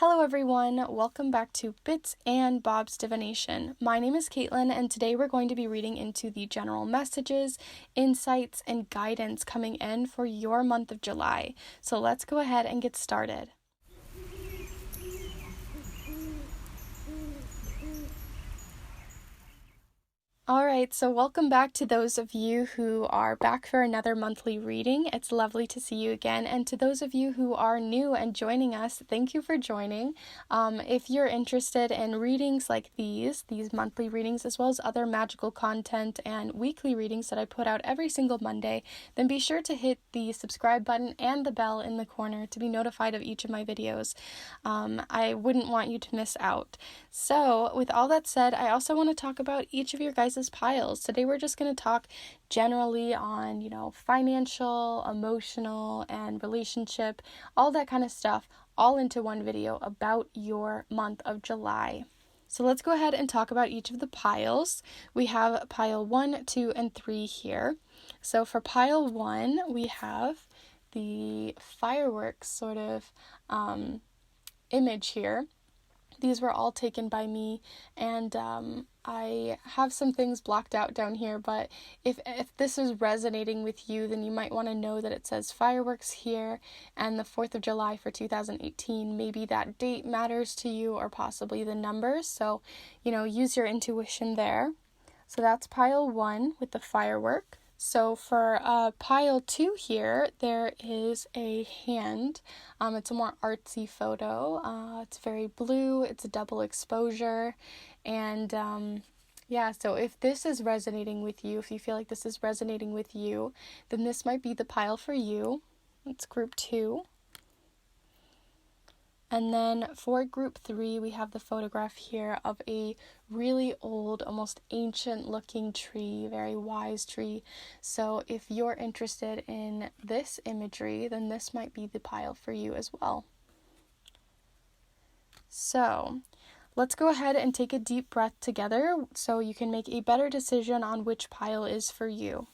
Hello everyone, welcome back to Bits and Bob's Divination. My name is Caitlin, and today we're going to be reading into the general messages, insights, and guidance coming in for your month of July. So let's go ahead and get started. Alright, so welcome back to those of you who are back for another monthly reading. It's lovely to see you again. And to those of you who are new and joining us, thank you for joining. If you're interested in readings like these monthly readings, as well as other magical content and weekly readings that I put out every single Monday, then be sure to hit the subscribe button and the bell in the corner to be notified of each of my videos. I wouldn't want you to miss out. So with all that said, I also want to talk about each of your guys' piles. Today we're just going to talk generally on, financial, emotional, and relationship, all that kind of stuff, all into one video about your month of July. So let's go ahead and talk about each of the piles. We have pile 1, 2, and 3 here. So for pile 1, we have the fireworks sort of image here. These were all taken by me, and I have some things blocked out down here, but if this is resonating with you, then you might want to know that it says fireworks here and the 4th of July for 2018. Maybe that date matters to you, or possibly the numbers, so, use your intuition there. So that's pile 1 with the firework. So for pile 2 here, there is a hand. It's a more artsy photo. It's very blue. It's a double exposure. And so if this is resonating with you, if you feel like this is resonating with you, then this might be the pile for you. It's group 2. And then for group 3, we have the photograph here of a really old, almost ancient looking tree, very wise tree. So if you're interested in this imagery, then this might be the pile for you as well. So let's go ahead and take a deep breath together so you can make a better decision on which pile is for you.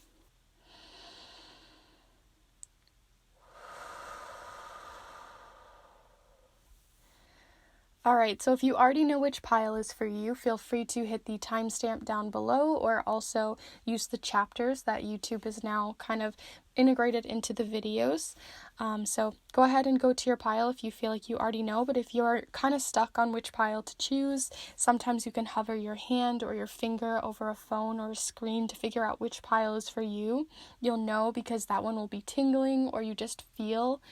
Alright, so if you already know which pile is for you, feel free to hit the timestamp down below, or also use the chapters that YouTube is now kind of integrated into the videos. So go ahead and go to your pile if you feel like you already know, but if you're kind of stuck on which pile to choose, sometimes you can hover your hand or your finger over a phone or a screen to figure out which pile is for you. You'll know because that one will be tingling, or you just feel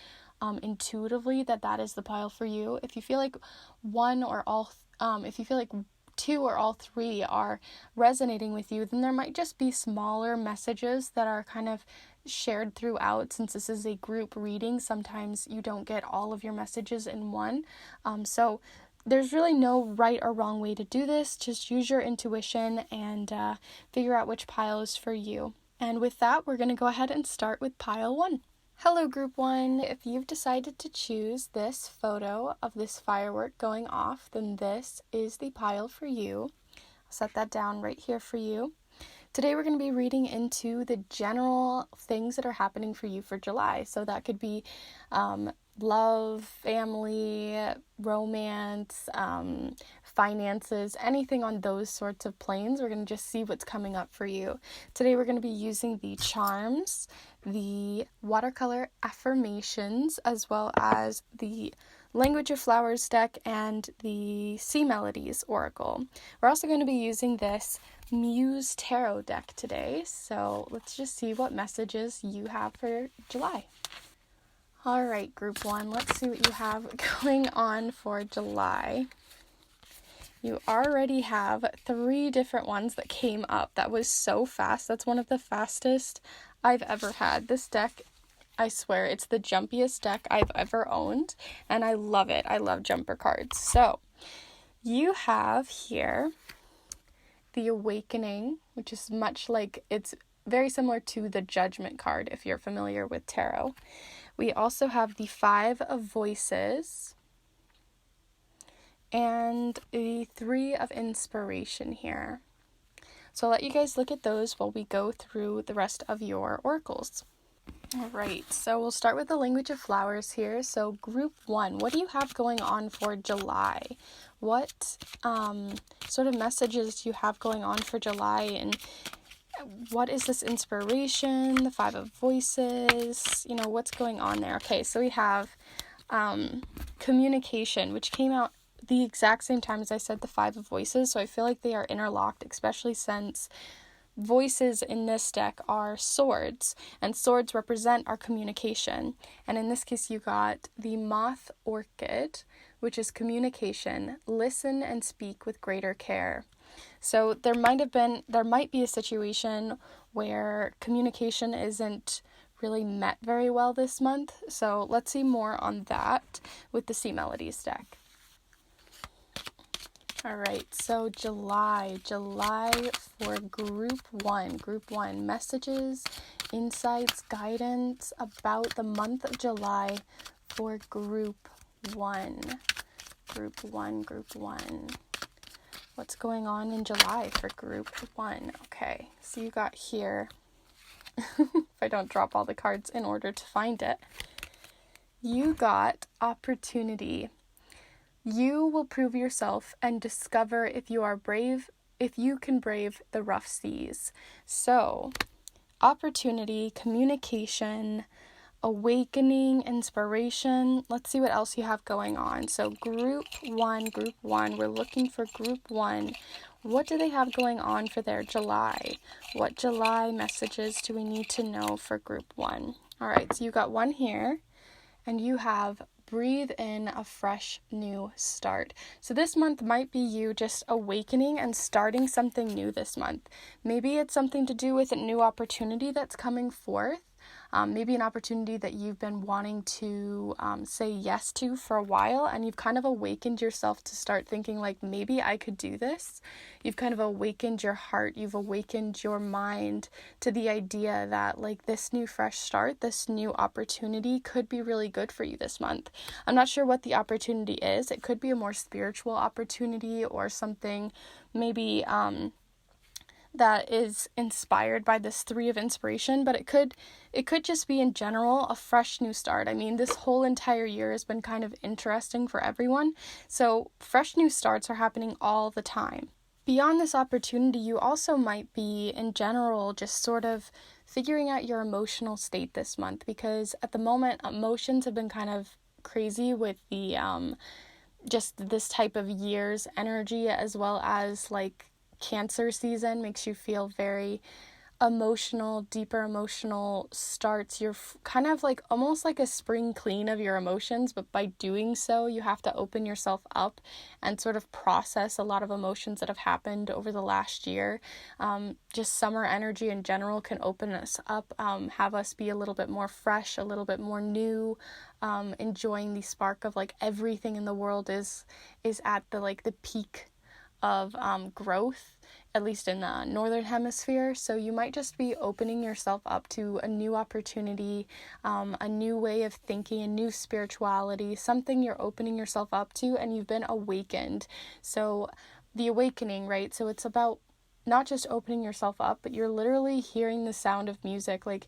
intuitively that is the pile for you. If you feel like if you feel like 2 or all 3 are resonating with you, then there might just be smaller messages that are kind of shared throughout. Since this is a group reading, sometimes you don't get all of your messages in one. So there's really no right or wrong way to do this. Just use your intuition and figure out which pile is for you. And with that, we're going to go ahead and start with pile 1. Hello group 1, if you've decided to choose this photo of this firework going off, then this is the pile for you. I'll set that down right here for you. Today we're going to be reading into the general things that are happening for you for July. So that could be love, family, romance, finances, anything on those sorts of planes. We're going to just see what's coming up for you. Today we're going to be using the charms, the watercolor affirmations, as well as the Language of Flowers deck and the Sea Melodies Oracle. We're also going to be using this Muse Tarot deck today, so let's just see what messages you have for July. Alright, group 1, let's see what you have going on for July. You already have 3 different ones that came up. That was so fast. That's one of the fastest I've ever had. This deck, I swear, it's the jumpiest deck I've ever owned, and I love it. I love jumper cards. So, you have here the Awakening, which is it's very similar to the Judgment card if you're familiar with tarot. We also have the 5 of Voices and the 3 of Inspiration here. So I'll let you guys look at those while we go through the rest of your oracles. All right, so we'll start with the language of flowers here. So group 1, what do you have going on for July? What sort of messages do you have going on for July, and what is this inspiration? The 5 of Voices, what's going on there? Okay, so we have communication, which came out the exact same time as I said the 5 of Voices, so I feel like they are interlocked, especially since voices in this deck are swords, and swords represent our communication. And in this case, you got the moth orchid, which is communication. Listen and speak with greater care. So there might be a situation where communication isn't really met very well this month. So let's see more on that with the Sea Melodies deck. All right, so July for group 1, messages, insights, guidance about the month of July for group 1. What's going on in July for group 1? Okay, so you got here, if I don't drop all the cards in order to find it, you got opportunity. You will prove yourself and discover if you can brave the rough seas. So, opportunity, communication, awakening, inspiration. Let's see what else you have going on. So, group 1, we're looking for group 1. What do they have going on for their July? What July messages do we need to know for group 1? All right, so you got 1 here, and you have breathe in a fresh new start. So this month might be you just awakening and starting something new this month. Maybe it's something to do with a new opportunity that's coming forth. Maybe an opportunity that you've been wanting to say yes to for a while, and you've kind of awakened yourself to start thinking like, maybe I could do this. You've kind of awakened your heart, you've awakened your mind to the idea that like this new fresh start, this new opportunity could be really good for you this month. I'm not sure what the opportunity is. It could be a more spiritual opportunity or something maybe that is inspired by this 3 of inspiration, but it could just be in general a fresh new start. I mean, this whole entire year has been kind of interesting for everyone, so fresh new starts are happening all the time. Beyond this opportunity, you also might be in general just sort of figuring out your emotional state this month, because at the moment emotions have been kind of crazy with the just this type of year's energy, as well as like Cancer season makes you feel very emotional, deeper emotional starts. You're kind of like almost like a spring clean of your emotions, but by doing so, you have to open yourself up and sort of process a lot of emotions that have happened over the last year. Just summer energy in general can open us up, have us be a little bit more fresh, a little bit more new, enjoying the spark of like everything in the world is at the peak of growth, at least in the northern hemisphere. So you might just be opening yourself up to a new opportunity, a new way of thinking, a new spirituality, something you're opening yourself up to, and you've been awakened. So the awakening, right? So it's about not just opening yourself up, but you're literally hearing the sound of music. Like,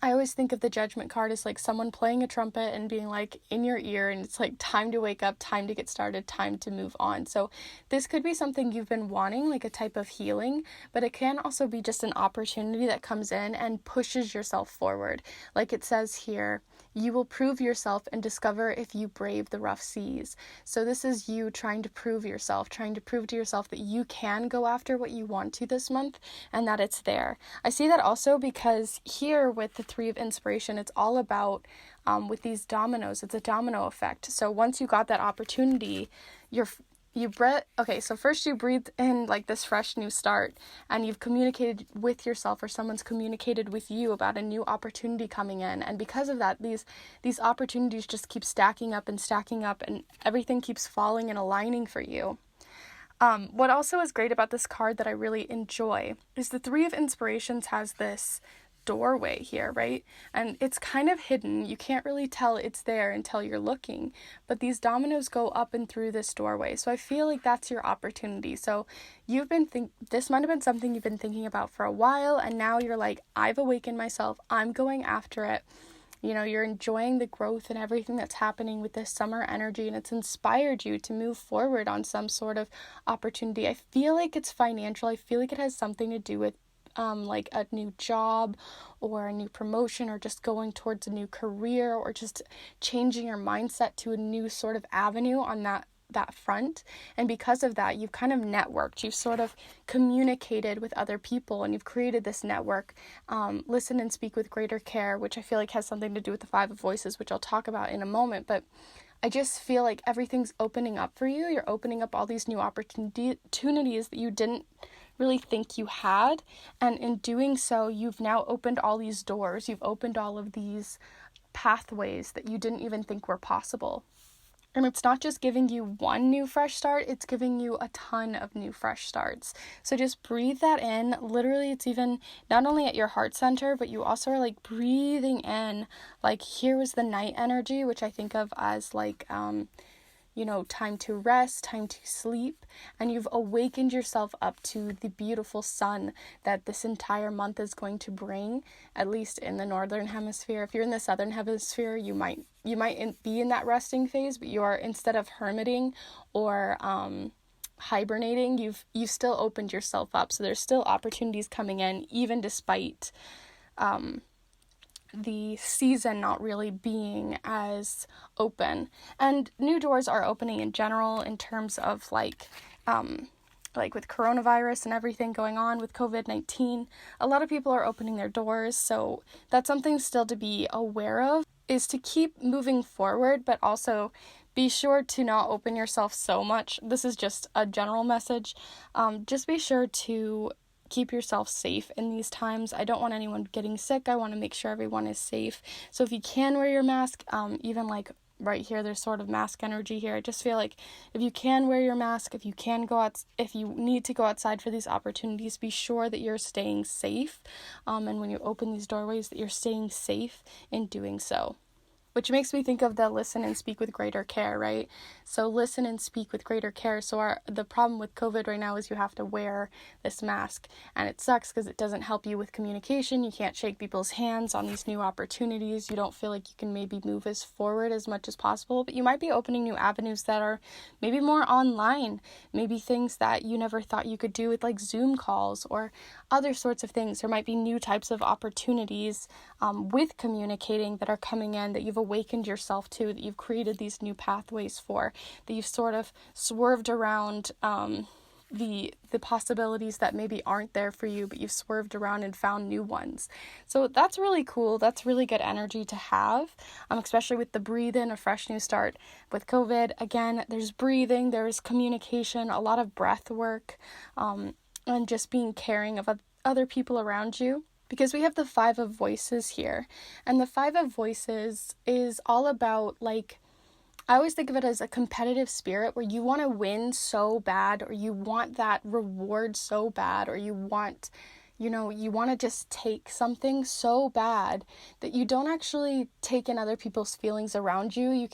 I always think of the Judgment card as like someone playing a trumpet and being like in your ear, and it's like time to wake up, time to get started, time to move on. So this could be something you've been wanting, like a type of healing, but it can also be just an opportunity that comes in and pushes yourself forward. Like it says here, you will prove yourself and discover if you brave the rough seas. So this is you trying to prove to yourself that you can go after what you want to this month, and that it's there. I see that also because here with the 3 of inspiration, it's all about with these dominoes, it's a domino effect. So once you got that opportunity, so first you breathed in like this fresh new start, and you've communicated with yourself, or someone's communicated with you about a new opportunity coming in, and because of that, these opportunities just keep stacking up, and everything keeps falling and aligning for you. What also is great about this card that I really enjoy is the 3 of inspirations has this doorway here, right? And it's kind of hidden. You can't really tell it's there until you're looking, but these dominoes go up and through this doorway. So I feel like that's your opportunity. So this might have been something you've been thinking about for a while, and now you're like, I've awakened myself, I'm going after it. You know, you're enjoying the growth and everything that's happening with this summer energy, and it's inspired you to move forward on some sort of opportunity. I feel like it's financial. I feel like it has something to do with like a new job or a new promotion, or just going towards a new career, or just changing your mindset to a new sort of avenue on that front. And because of that, you've kind of networked, you've sort of communicated with other people, and you've created this network. Listen and speak with greater care, which I feel like has something to do with the 5 of voices, which I'll talk about in a moment. But I just feel like everything's opening up for you. You're opening up all these new opportunities that you didn't really think you had, and in doing so, you've now opened all these doors. You've opened all of these pathways that you didn't even think were possible. And it's not just giving you one new fresh start, it's giving you a ton of new fresh starts. So just breathe that in. Literally, it's even not only at your heart center, but you also are like breathing in, like here was the night energy, which I think of as like, time to rest, time to sleep, and you've awakened yourself up to the beautiful sun that this entire month is going to bring, at least in the northern hemisphere. If you're in the southern hemisphere, you might be in that resting phase, but you are, instead of hermiting or hibernating, you've still opened yourself up. So there's still opportunities coming in, even despite the season not really being as open. And new doors are opening in general, in terms of like with coronavirus and everything going on with COVID-19, a lot of people are opening their doors. So that's something still to be aware of, is to keep moving forward, but also be sure to not open yourself so much. This is just a general message. Just be sure to keep yourself safe in these times. I don't want anyone getting sick. I want to make sure everyone is safe. So if you can wear your mask, even like right here, there's sort of mask energy here. I just feel like if you can wear your mask, if you can go out, if you need to go outside for these opportunities, be sure that you're staying safe. And when you open these doorways, that you're staying safe in doing so. Which makes me think of the listen and speak with greater care, right? So listen and speak with greater care. So the problem with COVID right now is you have to wear this mask, and it sucks because it doesn't help you with communication. You can't shake people's hands on these new opportunities. You don't feel like you can maybe move forward as much as possible, but you might be opening new avenues that are maybe more online, maybe things that you never thought you could do with like Zoom calls or other sorts of things. There might be new types of opportunities with communicating that are coming in, that you've awakened yourself to, that you've created these new pathways for, that you've sort of swerved around the possibilities that maybe aren't there for you, but you've swerved around and found new ones. So that's really cool. That's really good energy to have, especially with the breathe in, a fresh new start. With COVID, again, there's breathing, there's communication, a lot of breath work, and just being caring of other people around you. Because we have the 5 of voices here, and the 5 of voices is all about, like, I always think of it as a competitive spirit where you want to win so bad, or you want that reward so bad, or you want to just take something so bad that you don't actually take in other people's feelings around you.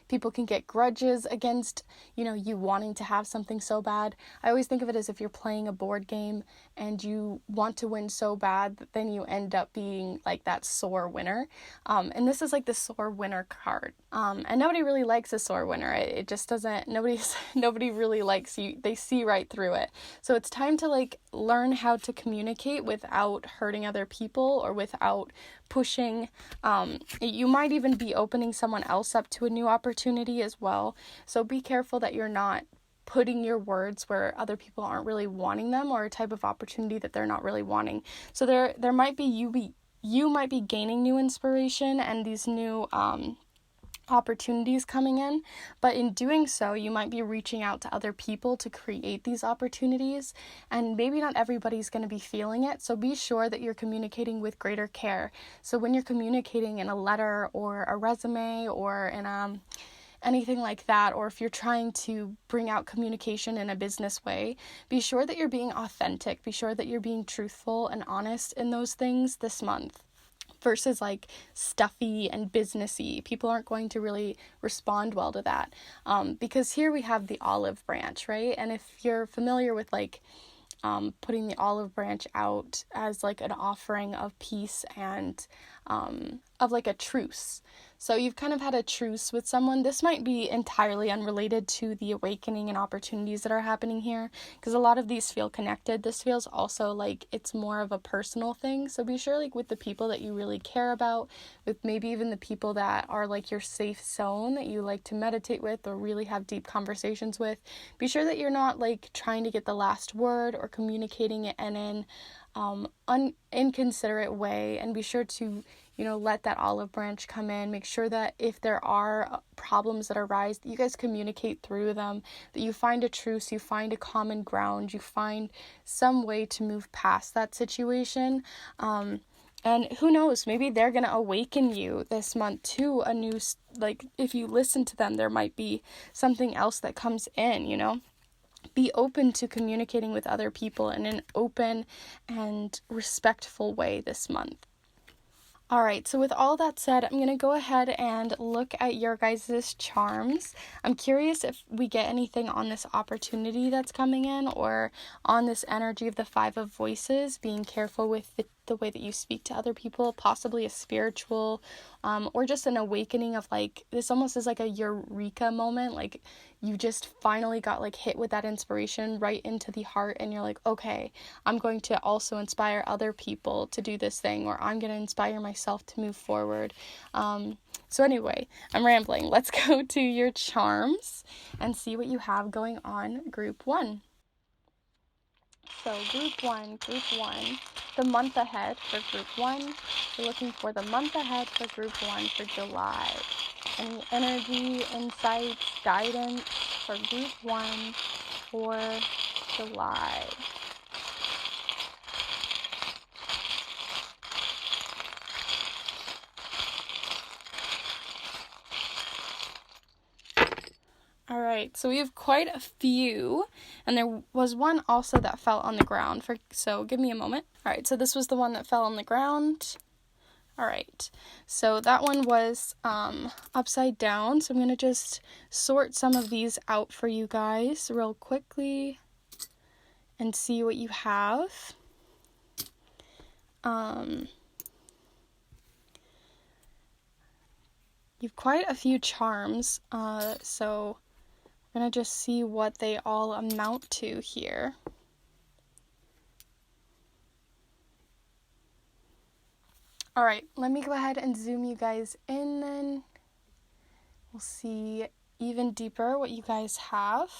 People can get grudges against, you wanting to have something so bad. I always think of it as if you're playing a board game and you want to win so bad that then you end up being like that sore winner. And this is like the sore winner card. And nobody really likes a sore winner. It just doesn't, nobody really likes you. They see right through it. So it's time to like learn how to communicate without hurting other people or without pushing. You might even be opening someone else up to a new opportunity as well. So be careful that you're not putting your words where other people aren't really wanting them, or a type of opportunity that they're not really wanting. So there might be you might be gaining new inspiration and these new opportunities coming in, but in doing so, you might be reaching out to other people to create these opportunities, and maybe not everybody's going to be feeling it, so be sure that you're communicating with greater care. So when you're communicating in a letter or a resume or in anything like that, or if you're trying to bring out communication in a business way, be sure that you're being authentic. Be sure that you're being truthful and honest in those things this month. Versus like stuffy and businessy. People aren't going to really respond well to that. Because here we have the olive branch, right? And if you're familiar with like putting the olive branch out as like an offering of peace and of like a truce. So you've kind of had a truce with someone. This might be entirely unrelated to the awakening and opportunities that are happening here, because a lot of these feel connected. This feels also like it's more of a personal thing. So be sure like with the people that you really care about, with maybe even the people that are like your safe zone that you like to meditate with or really have deep conversations with, be sure that you're not like trying to get the last word or communicating it in an inconsiderate way, and be sure to let that olive branch come in. Make sure that if there are problems that arise, that you guys communicate through them, that you find a truce, you find a common ground, you find some way to move past that situation. And who knows, maybe they're going to awaken you this month to a new, like, if you listen to them, there might be something else that comes in. Be open to communicating with other people in an open and respectful way this month. All right, so with all that said, I'm going to go ahead and look at your guys' charms. I'm curious if we get anything on this opportunity that's coming in, or on this energy of the Five of Voices, being careful with the way that you speak to other people, possibly a spiritual or just an awakening of like, this almost is like a eureka moment, like you just finally got like hit with that inspiration right into the heart, and you're like, okay, I'm going to also inspire other people to do this thing, or I'm going to inspire myself to move forward. So anyway, I'm rambling. Let's go to your charms and see what you have going on, group one. So group one, the month ahead for group one. We're looking for the month ahead for group one for July. Any energy, insights, guidance for group one for July. All right, so we have quite a few, and there was one also that fell on the ground, so give me a moment. All right, so this was the one that fell on the ground. All right, so that one was upside down, so I'm going to just sort some of these out for you guys real quickly and see what you have. You've quite a few charms, so I'm going to just see what they all amount to here. All right, let me go ahead and zoom you guys in then. We'll see even deeper what you guys have.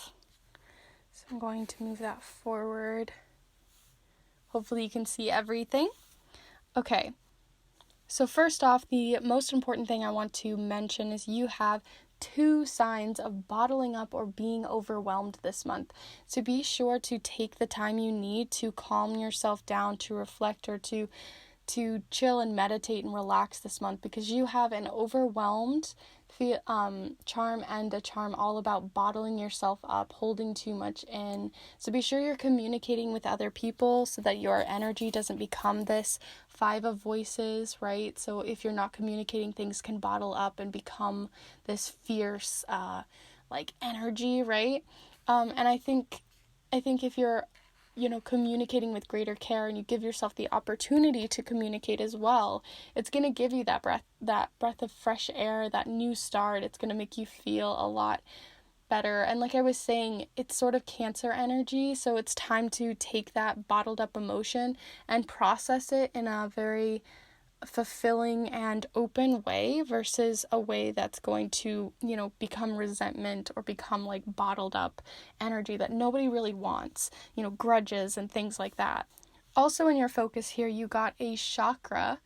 So I'm going to move that forward. Hopefully you can see everything. Okay, so first off, the most important thing I want to mention is you have 2 signs of bottling up or being overwhelmed this month. So be sure to take the time you need to calm yourself down, to reflect, or to chill and meditate and relax this month, because you have an overwhelmed charm and a charm all about bottling yourself up, holding too much in. So be sure you're communicating with other people so that your energy doesn't become this 5 of Voices, right? So if you're not communicating, things can bottle up and become this fierce like energy, right? And I think if you're communicating with greater care, and you give yourself the opportunity to communicate as well, it's going to give you that breath of fresh air, that new start. It's going to make you feel a lot better. And like I was saying, it's sort of Cancer energy, so it's time to take that bottled up emotion and process it in a very fulfilling and open way, versus a way that's going to, become resentment or become like bottled up energy that nobody really wants, grudges and things like that. Also in your focus here, you got a chakra.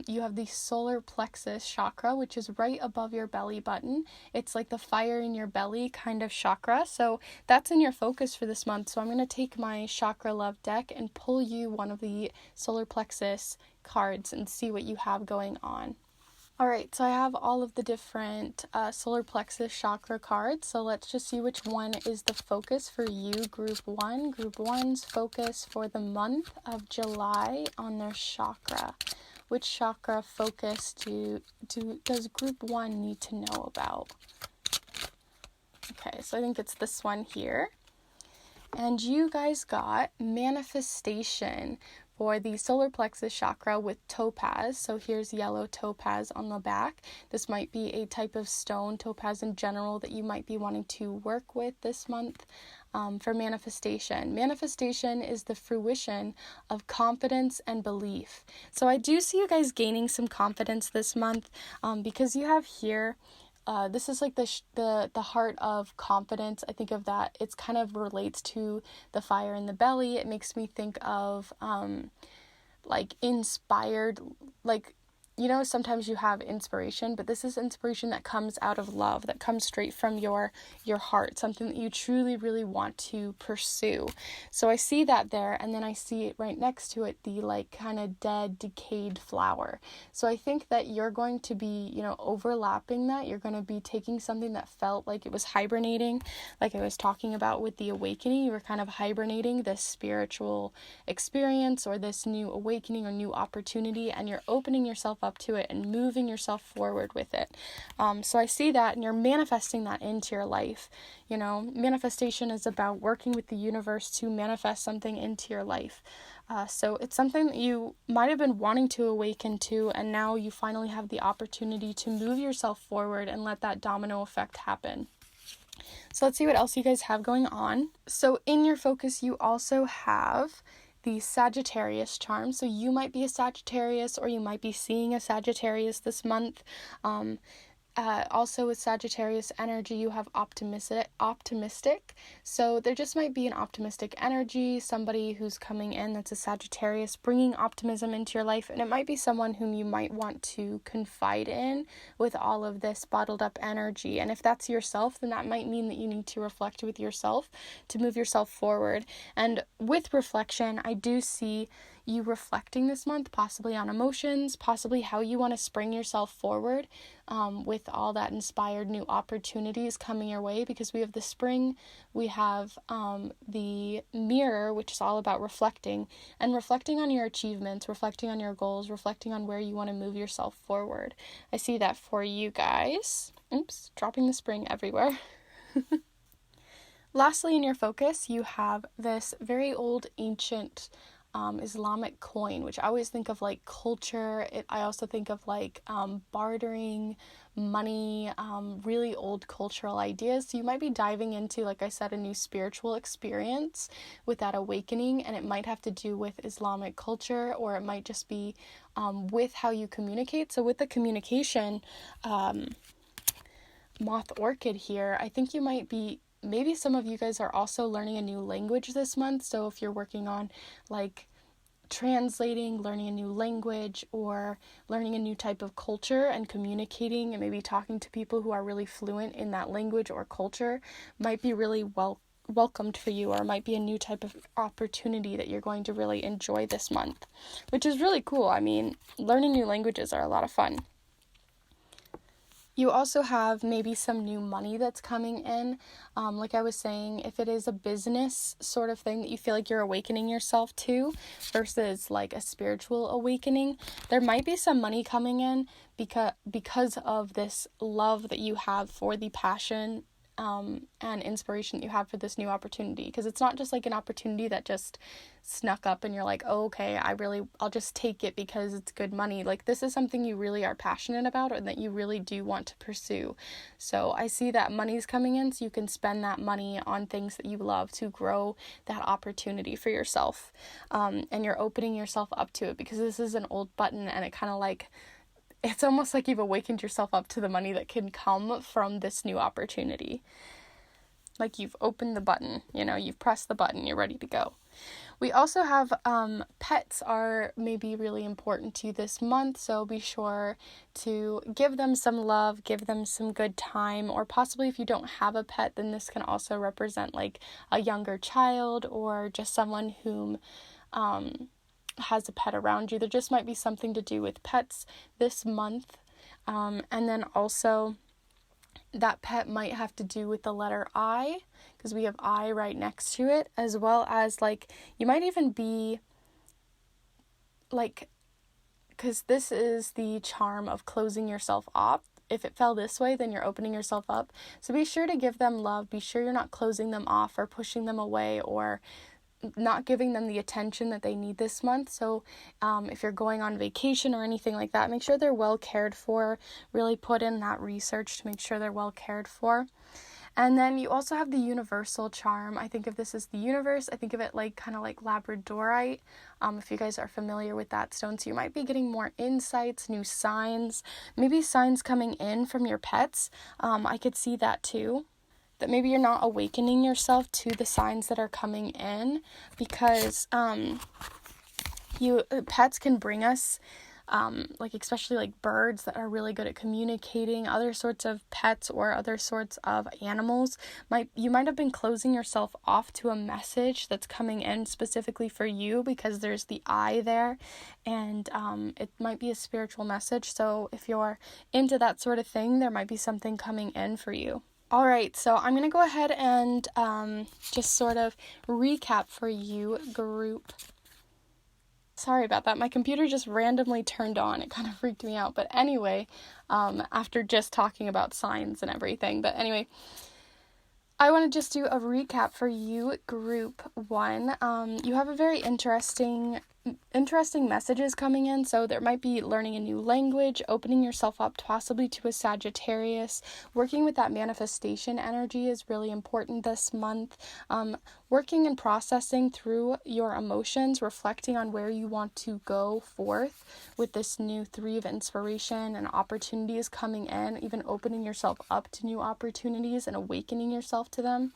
You have the solar plexus chakra, which is right above your belly button. It's like the fire in your belly kind of chakra. So that's in your focus for this month. So I'm going to take my Chakra Love deck and pull you one of the solar plexus cards and see what you have going on. All right, so I have all of the different solar plexus chakra cards. So let's just see which one is the focus for you, Group 1. Group 1's focus for the month of July on their chakra. Which chakra focus does Group 1 need to know about? Okay, so I think it's this one here. And you guys got manifestation for the solar plexus chakra with topaz. So here's yellow topaz on the back. This might be a type of stone, topaz in general, that you might be wanting to work with this month. For manifestation. Manifestation is the fruition of confidence and belief. So I do see you guys gaining some confidence this month because you have here this is like the heart of confidence. I think of that. It's kind of relates to the fire in the belly. It makes me think of like inspired, like, you know, sometimes you have inspiration, but this is inspiration that comes out of love, that comes straight from your heart, something that you truly, really want to pursue. So I see that there, and then I see it right next to it, the like kind of dead, decayed flower. So I think that you're going to be, you know, overlapping that. You're going to be taking something that felt like it was hibernating, like I was talking about with the awakening. You were kind of hibernating this spiritual experience or this new awakening or new opportunity, and you're opening yourself up to it and moving yourself forward with it. So I see that, and you're manifesting that into your life. You know, manifestation is about working with the universe to manifest something into your life. So it's something that you might have been wanting to awaken to, and now you finally have the opportunity to move yourself forward and let that domino effect happen. So let's see what else you guys have going on. So in your focus, you also have the Sagittarius charm. So you might be a Sagittarius, or you might be seeing a Sagittarius this month. Also with Sagittarius energy, you have optimistic. So there just might be an optimistic energy, somebody who's coming in that's a Sagittarius, bringing optimism into your life. And it might be someone whom you might want to confide in with all of this bottled up energy. And if that's yourself, then that might mean that you need to reflect with yourself to move yourself forward. And with reflection, I do see you reflecting this month, possibly on emotions, possibly how you want to spring yourself forward with all that inspired new opportunities coming your way, because we have the spring, we have the mirror, which is all about reflecting on your achievements, reflecting on your goals, reflecting on where you want to move yourself forward. I see that for you guys. Oops, dropping the spring everywhere. Lastly, in your focus, you have this very old, ancient Islamic coin, which I always think of like culture. I also think of like bartering, money, really old cultural ideas. So you might be diving into, like I said, a new spiritual experience with that awakening, and it might have to do with Islamic culture, or it might just be with how you communicate. So with the communication, Moth Orchid here, I think you might be, maybe some of you guys are also learning a new language this month. So if you're working on like translating, learning a new language, or learning a new type of culture and communicating and maybe talking to people who are really fluent in that language or culture, might be really welcomed for you, or might be a new type of opportunity that you're going to really enjoy this month, which is really cool. I mean, learning new languages are a lot of fun. You also have maybe some new money that's coming in. Like I was saying, if it is a business sort of thing that you feel like you're awakening yourself to versus like a spiritual awakening, there might be some money coming in because of this love that you have for the passion and inspiration that you have for this new opportunity. Because it's not just like an opportunity that just snuck up and you're like, oh, okay, I'll just take it because it's good money. Like, this is something you really are passionate about, or that you really do want to pursue. So I see that money's coming in, so you can spend that money on things that you love to grow that opportunity for yourself. And you're opening yourself up to it, because this is an old button, and it kind of like, it's almost like you've awakened yourself up to the money that can come from this new opportunity. Like, you've opened the button, you know, you've pressed the button, you're ready to go. We also have pets are maybe really important to you this month, so be sure to give them some love, give them some good time, or possibly if you don't have a pet, then this can also represent like a younger child, or just someone whom has a pet around you. There just might be something to do with pets this month. And then also that pet might have to do with the letter I, because we have I right next to it, as well as like you might even be like, because this is the charm of closing yourself up. If it fell this way, then you're opening yourself up. So be sure to give them love. Be sure you're not closing them off or pushing them away or not giving them the attention that they need this month. So if you're going on vacation or anything like that, make sure they're well cared for. Really put in that research to make sure they're well cared for. And then you also have the universal charm. I think of this as the universe. I think of it like kind of like labradorite, if you guys are familiar with that stone. So you might be getting more insights, new signs, maybe signs coming in from your pets. I could see that too. That maybe you're not awakening yourself to the signs that are coming in, because pets can bring us like especially like birds that are really good at communicating. Other sorts of pets or other sorts of animals you might have been closing yourself off to a message that's coming in specifically for you, because there's the I there, and it might be a spiritual message. So if you're into that sort of thing, there might be something coming in for you. All right, so I'm going to go ahead and just sort of recap for you, group. Sorry about that. My computer just randomly turned on. It kind of freaked me out. But anyway, after just talking about signs and everything. But anyway, I want to just do a recap for you, group 1. You have a very interesting messages coming in. So there might be learning a new language, opening yourself up possibly to a Sagittarius. Working with that manifestation energy is really important this month. Working and processing through your emotions, reflecting on where you want to go forth with this new 3 of inspiration and opportunities coming in, even opening yourself up to new opportunities and awakening yourself to them.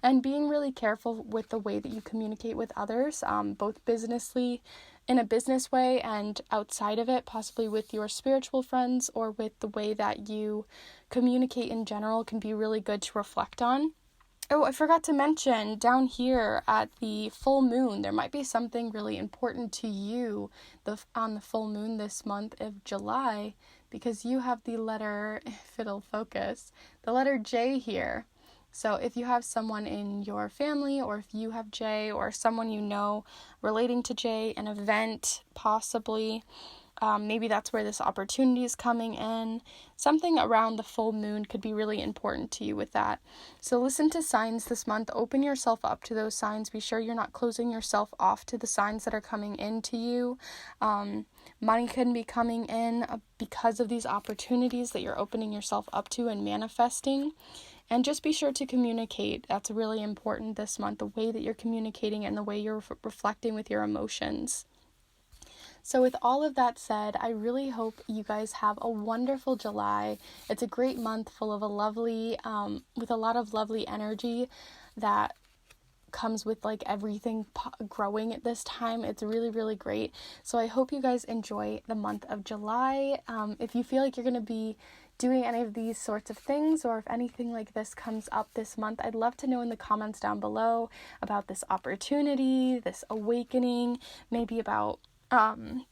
And being really careful with the way that you communicate with others, both businessly, in a business way, and outside of it, possibly with your spiritual friends, or with the way that you communicate in general can be really good to reflect on. Oh, I forgot to mention, down here at the full moon, there might be something really important to you on the full moon this month of July, because you have the letter, if it'll focus, the letter J here. So if you have someone in your family, or if you have J, or someone you know relating to J, an event possibly, maybe that's where this opportunity is coming in. Something around the full moon could be really important to you with that. So listen to signs this month. Open yourself up to those signs. Be sure you're not closing yourself off to the signs that are coming into you. Money can be coming in because of these opportunities that you're opening yourself up to and manifesting. And just be sure to communicate. That's really important this month, the way that you're communicating and the way you're reflecting with your emotions. So with all of that said, I really hope you guys have a wonderful July. It's a great month full of with a lot of lovely energy that comes with like everything growing at this time. It's really, really great. So I hope you guys enjoy the month of July. If you feel like you're going to be doing any of these sorts of things, or if anything like this comes up this month, I'd love to know in the comments down below about this opportunity, this awakening, maybe about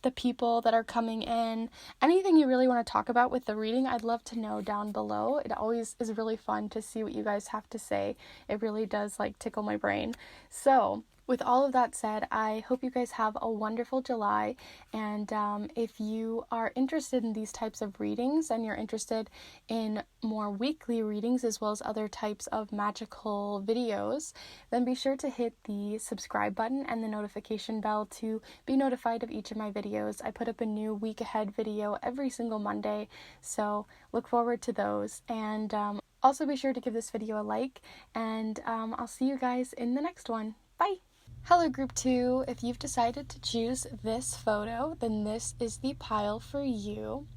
the people that are coming in. Anything you really want to talk about with the reading, I'd love to know down below. It always is really fun to see what you guys have to say. It really does like tickle my brain. So with all of that said, I hope you guys have a wonderful July, and if you are interested in these types of readings and you're interested in more weekly readings as well as other types of magical videos, then be sure to hit the subscribe button and the notification bell to be notified of each of my videos. I put up a new week ahead video every single Monday, so look forward to those. And also be sure to give this video a like, and I'll see you guys in the next one. Bye! Hello group 2, if you've decided to choose this photo, then this is the pile for you.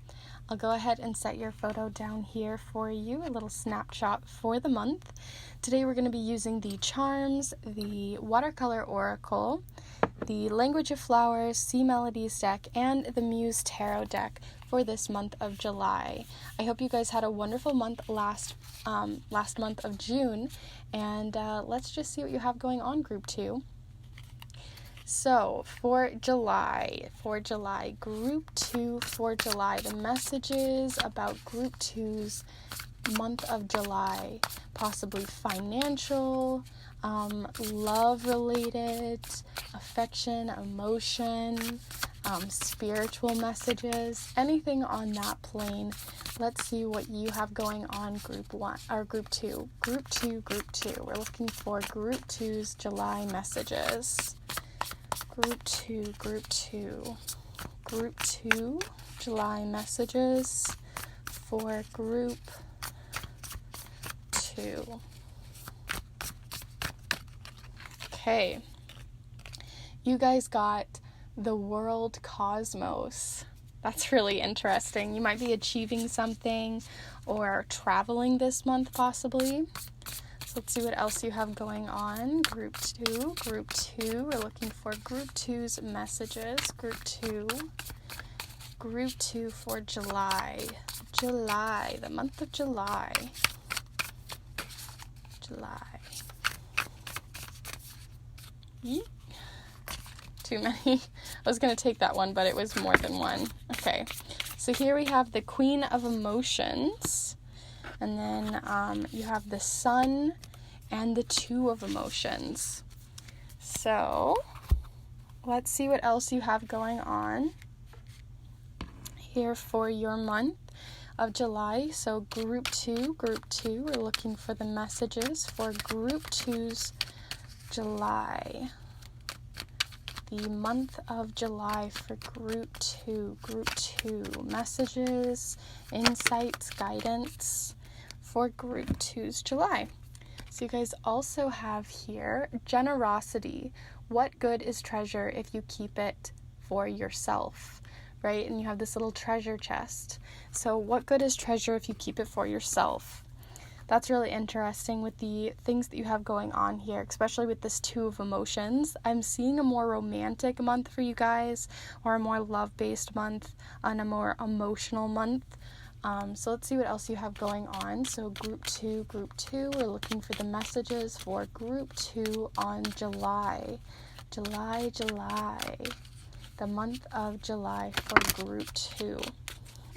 I'll go ahead and set your photo down here for you, a little snapshot for the month. Today we're going to be using the charms, the watercolor oracle, the language of flowers, sea melodies deck, and the Muse Tarot deck for this month of July. I hope you guys had a wonderful month last month of June, and let's just see what you have going on, group 2. So for July, group 2 for July, the messages about group 2's month of July, possibly financial, love related, affection, emotion, spiritual messages, anything on that plane. Let's see what you have going on group 1 or group 2. Group 2. We're looking for group 2's July messages. Group 2. Group 2 July messages for group 2. Okay. You guys got the world cosmos. That's really interesting. You might be achieving something or traveling this month possibly. So let's see what else you have going on. Group 2. We're looking for group 2's messages. Group 2 for July. The month of July. Yeet. Too many. I was going to take that one, but it was more than one. Okay. So here we have the Queen of Emotions. And then you have the Sun and the Two of Emotions. So let's see what else you have going on here for your month of July. So group 2, we're looking for the messages for group 2's July. The month of July for group 2. Messages, insights, guidance for group 2's July. So you guys also have here generosity. What good is treasure if you keep it for yourself, right? And you have this little treasure chest. So what good is treasure if you keep it for yourself? That's really interesting with the things that you have going on here, especially with this Two of Emotions. I'm seeing a more romantic month for you guys, or a more love-based month, and a more emotional month. So let's see what else you have going on. So group 2, we're looking for the messages for group 2 on July. The month of July for group 2.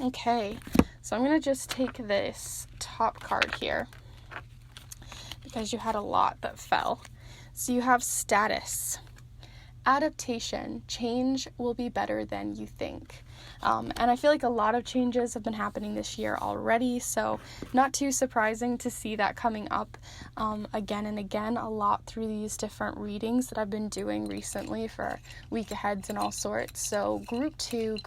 Okay, so I'm going to just take this top card here because you had a lot that fell. So you have status, adaptation, change will be better than you think. And I feel like a lot of changes have been happening this year already, so not too surprising to see that coming up again and again a lot through these different readings that I've been doing recently for week aheads and all sorts. So group 2,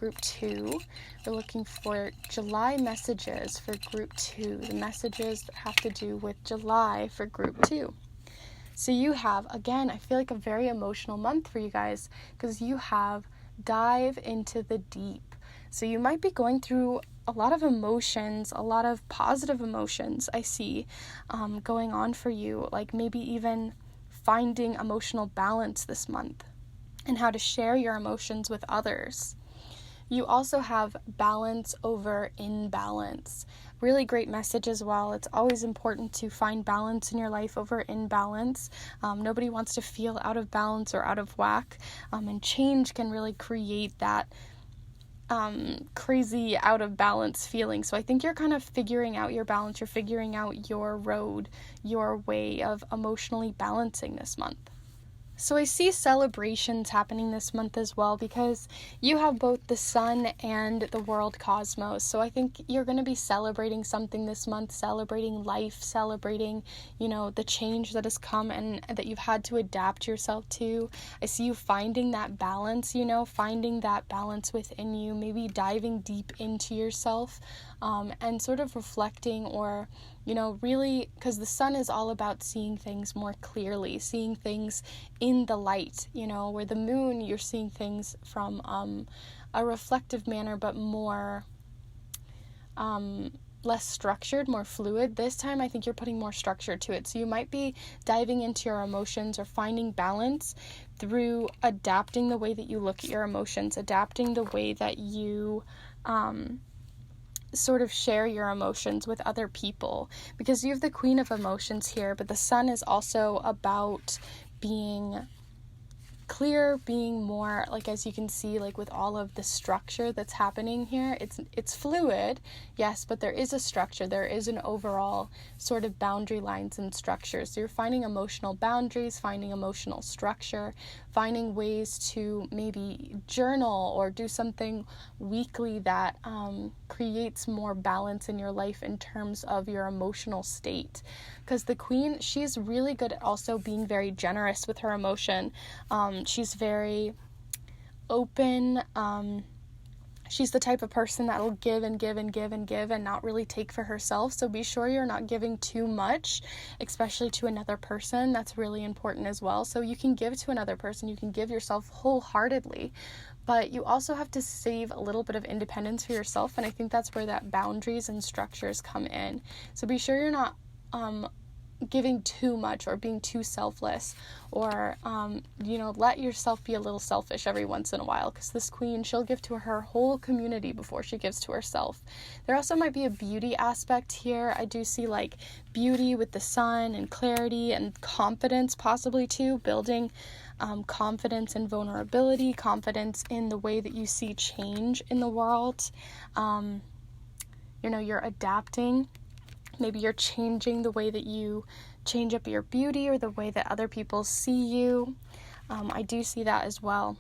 we're looking for July messages for group 2, the messages that have to do with July for group 2. So you have, again, I feel like a very emotional month for you guys because you have dive into the deep. So you might be going through a lot of emotions, a lot of positive emotions I see going on for you, like maybe even finding emotional balance this month and how to share your emotions with others. You also have balance over imbalance. Really great message as well. It's always important to find balance in your life over imbalance. Nobody wants to feel out of balance or out of whack. And change can really create that crazy out of balance feeling. So I think you're kind of figuring out your balance. You're figuring out your road, your way of emotionally balancing this month. So I see celebrations happening this month as well because you have both the sun and the world cosmos. So I think you're going to be celebrating something this month, celebrating life, celebrating, the change that has come and that you've had to adapt yourself to. I see you finding that balance, finding that balance within you, maybe diving deep into yourself and sort of reflecting or really, because the sun is all about seeing things more clearly, seeing things in the light, where the moon, you're seeing things from a reflective manner, but more, less structured, more fluid. This time, I think you're putting more structure to it. So you might be diving into your emotions or finding balance through adapting the way that you look at your emotions, adapting the way that you, sort of share your emotions with other people, because you have the Queen of Emotions here, but the sun is also about being clear, being more, like, as you can see, like with all of the structure that's happening here, it's fluid, yes, but there is a structure, there is an overall sort of boundary lines and structure. So you're finding emotional boundaries, finding emotional structure, finding ways to maybe journal or do something weekly that creates more balance in your life in terms of your emotional state. Because the Queen, she's really good at also being very generous with her emotion. She's very open. She's the type of person that will give and give and give and give and not really take for herself. So be sure you're not giving too much, especially to another person. That's really important as well. So you can give to another person. You can give yourself wholeheartedly, but you also have to save a little bit of independence for yourself. And I think that's where that boundaries and structures come in. So be sure you're not giving too much or being too selfless, or let yourself be a little selfish every once in a while, because this Queen, she'll give to her whole community before she gives to herself. There also might be a beauty aspect here. I do see like beauty with the sun and clarity and confidence, possibly too, building confidence and vulnerability, confidence in the way that you see change in the world. You're adapting. Maybe you're changing the way that you change up your beauty or the way that other people see you. I do see that as well.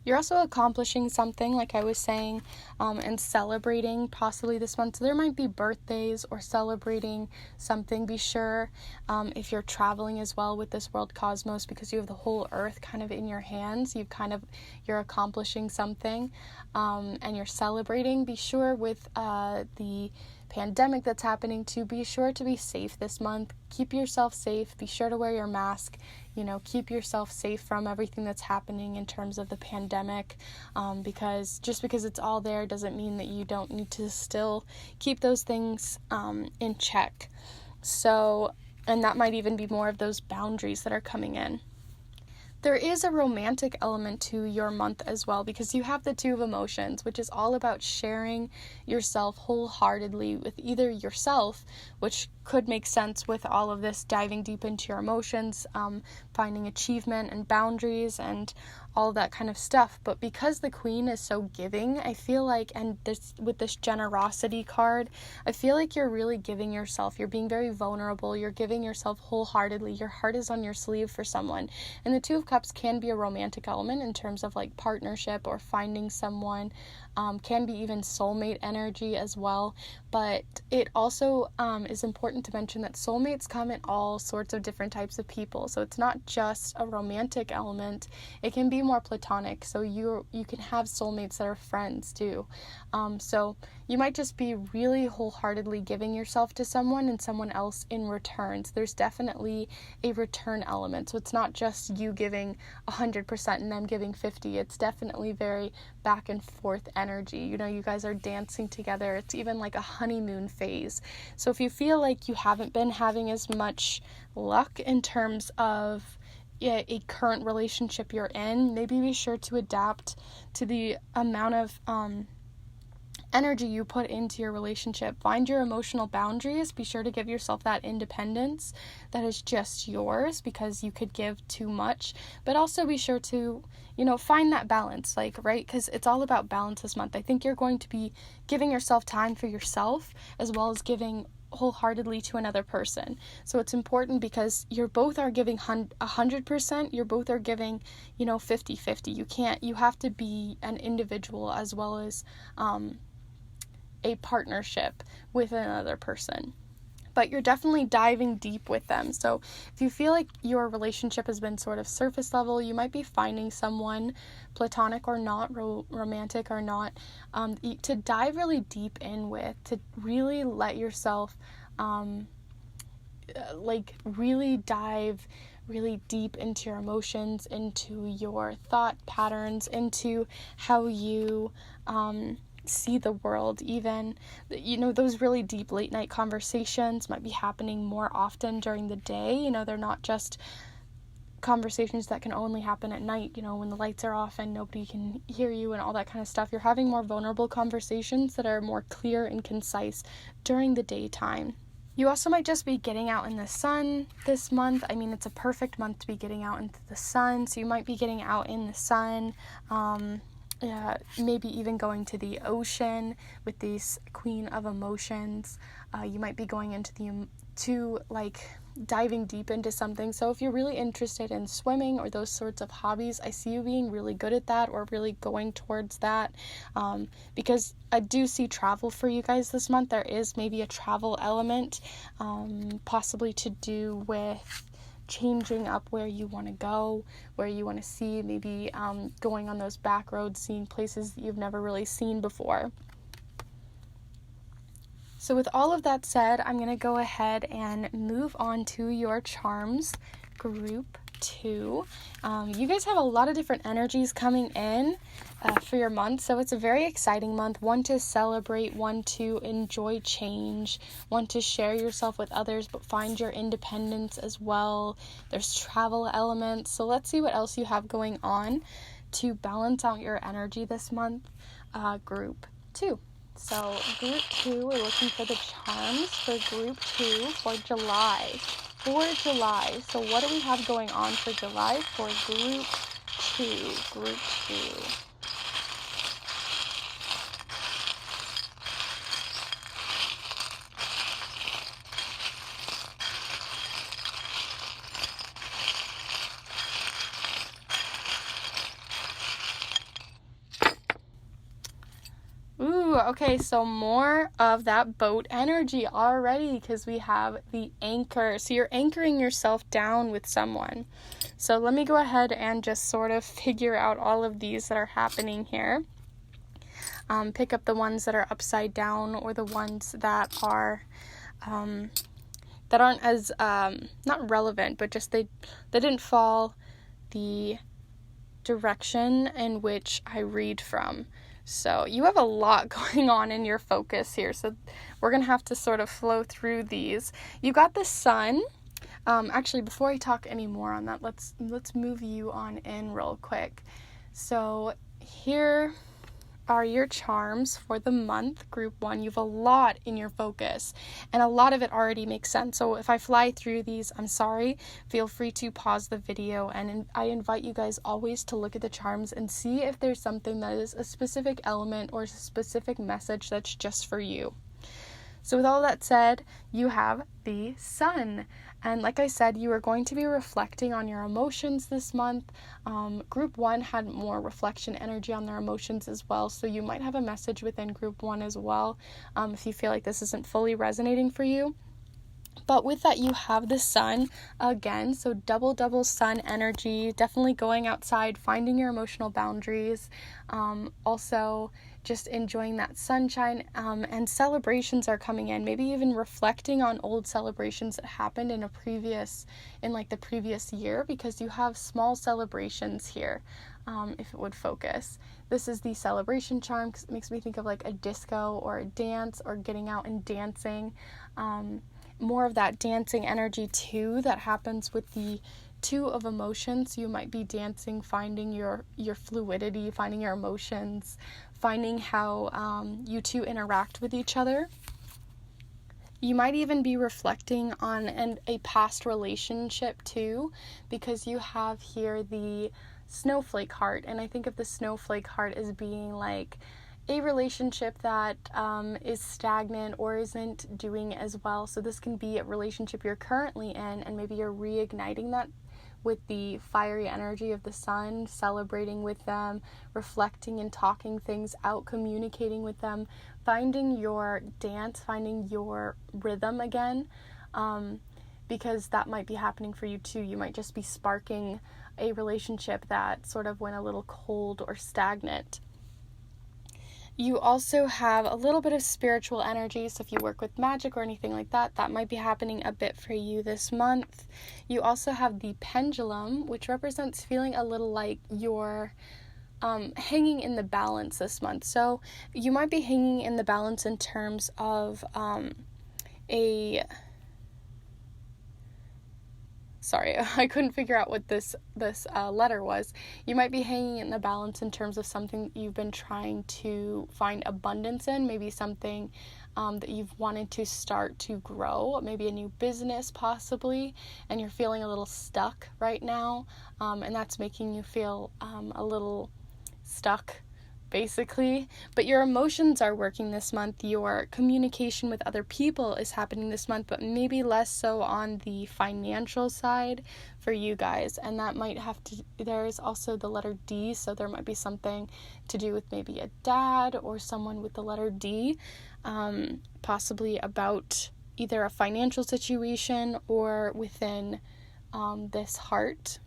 You're also accomplishing something, like I was saying, and celebrating possibly this month. So there might be birthdays or celebrating something. Be sure if you're traveling as well with this world cosmos, because you have the whole earth kind of in your hands, you're accomplishing something and you're celebrating. Be sure with the pandemic that's happening to be sure to be safe this month. Keep yourself safe. Be sure to wear your mask. Keep yourself safe from everything that's happening in terms of the pandemic, because just because it's all there doesn't mean that you don't need to still keep those things in check. So, and that might even be more of those boundaries that are coming in. There is a romantic element to your month as well, because you have the Two of Emotions, which is all about sharing yourself wholeheartedly with either yourself, which could make sense with all of this diving deep into your emotions, finding achievement and boundaries and all that kind of stuff. But because the Queen is so giving, I feel like, and with this generosity card, I feel like you're really giving yourself. You're being very vulnerable. You're giving yourself wholeheartedly. Your heart is on your sleeve for someone. And the Two of Cups can be a romantic element in terms of like partnership or finding someone. Can be even soulmate energy as well. But it also is important to mention that soulmates come in all sorts of different types of people. So it's not just a romantic element. It can be more platonic. So you can have soulmates that are friends too. So you might just be really wholeheartedly giving yourself to someone and someone else in return. So there's definitely a return element. So it's not just you giving 100% and them giving 50%. It's definitely very back and forth energy. You guys are dancing together. It's even like a honeymoon phase. So if you feel like you haven't been having as much luck in terms of a current relationship you're in, maybe be sure to adapt to the amount of energy you put into your relationship. Find your emotional boundaries. Be sure to give yourself that independence that is just yours, because you could give too much. But also be sure to, find that balance, right? Because it's all about balance this month. I think you're going to be giving yourself time for yourself as well as giving wholeheartedly to another person. So it's important because you both are giving 100%, you both are giving 50-50. You have to be an individual as well as a partnership with another person. But you're definitely diving deep with them. So if you feel like your relationship has been sort of surface level, you might be finding someone, platonic or not, romantic or not, to dive really deep in with, to really let yourself really dive really deep into your emotions, into your thought patterns, into how you see the world. Even those really deep late night conversations might be happening more often during the day. They're not just conversations that can only happen at night, when the lights are off and nobody can hear you and all that kind of stuff. You're having more vulnerable conversations that are more clear and concise during the daytime. You also might just be getting out in the sun this month. I mean, it's a perfect month to be getting out into the sun, so you might be getting out in the sun, maybe even going to the ocean with this Queen of Emotions. You might be going into diving deep into something. So if you're really interested in swimming or those sorts of hobbies, I see you being really good at that or really going towards that, because I do see travel for you guys this month. There is maybe a travel element, possibly to do with changing up where you want to go, where you want to see, maybe going on those back roads, seeing places that you've never really seen before. So with all of that said, I'm going to go ahead and move on to your charms, group 2. You guys have a lot of different energies coming in for your month, so it's a very exciting month. One to celebrate, one to enjoy change, one to share yourself with others, but find your independence as well. There's travel elements, so let's see what else you have going on to balance out your energy this month, group 2. So group 2, we're looking for the charms for group 2 for July. So what do we have going on for July for group 2? Ooh, okay, so more of that boat energy already because we have the anchor. So you're anchoring yourself down with someone. So let me go ahead and just sort of figure out all of these that are happening here. Pick up the ones that are upside down or the ones that are that aren't as not relevant, but just they didn't fall the direction in which I read from. So you have a lot going on in your focus here. So we're going to have to sort of flow through these. You got the sun. Actually, before I talk any more on that, let's move you on in real quick. So here are your charms for the month, group 1. You have a lot in your focus, and a lot of it already makes sense. So if I fly through these, I'm sorry. Feel free to pause the video, and I invite you guys always to look at the charms and see if there's something that is a specific element or a specific message that's just for you. So with all that said, you have the sun. And like I said, you are going to be reflecting on your emotions this month. Group 1 had more reflection energy on their emotions as well. So you might have a message within group 1 as well, if you feel like this isn't fully resonating for you. But with that, you have the sun again. So double sun energy, definitely going outside, finding your emotional boundaries. Also just enjoying that sunshine, and celebrations are coming in, maybe even reflecting on old celebrations that happened in the previous year, because you have small celebrations here, if it would focus. This is the celebration charm because it makes me think of like a disco or a dance or getting out and dancing. More of that dancing energy too that happens with the 2 of emotions. You might be dancing, finding your fluidity, finding your emotions, finding how you two interact with each other. You might even be reflecting on a past relationship too, because you have here the snowflake heart, and I think of the snowflake heart as being like a relationship that is stagnant or isn't doing as well. So this can be a relationship you're currently in, and maybe you're reigniting that with the fiery energy of the sun, celebrating with them, reflecting and talking things out, communicating with them, finding your dance, finding your rhythm again, because that might be happening for you too. You might just be sparking a relationship that sort of went a little cold or stagnant. You also have a little bit of spiritual energy, so if you work with magic or anything like that, that might be happening a bit for you this month. You also have the pendulum, which represents feeling a little like you're hanging in the balance this month. So you might be hanging in the balance in terms of Sorry, I couldn't figure out what this letter was. You might be hanging in the balance in terms of something you've been trying to find abundance in, maybe something that you've wanted to start to grow, maybe a new business possibly, and you're feeling a little stuck right now, and that's making you feel a little stuck, basically. But your emotions are working this month. Your communication with other people is happening this month, but maybe less so on the financial side for you guys. And that might have to, there's also the letter D, so there might be something to do with maybe a dad or someone with the letter D, possibly about either a financial situation or within this heart.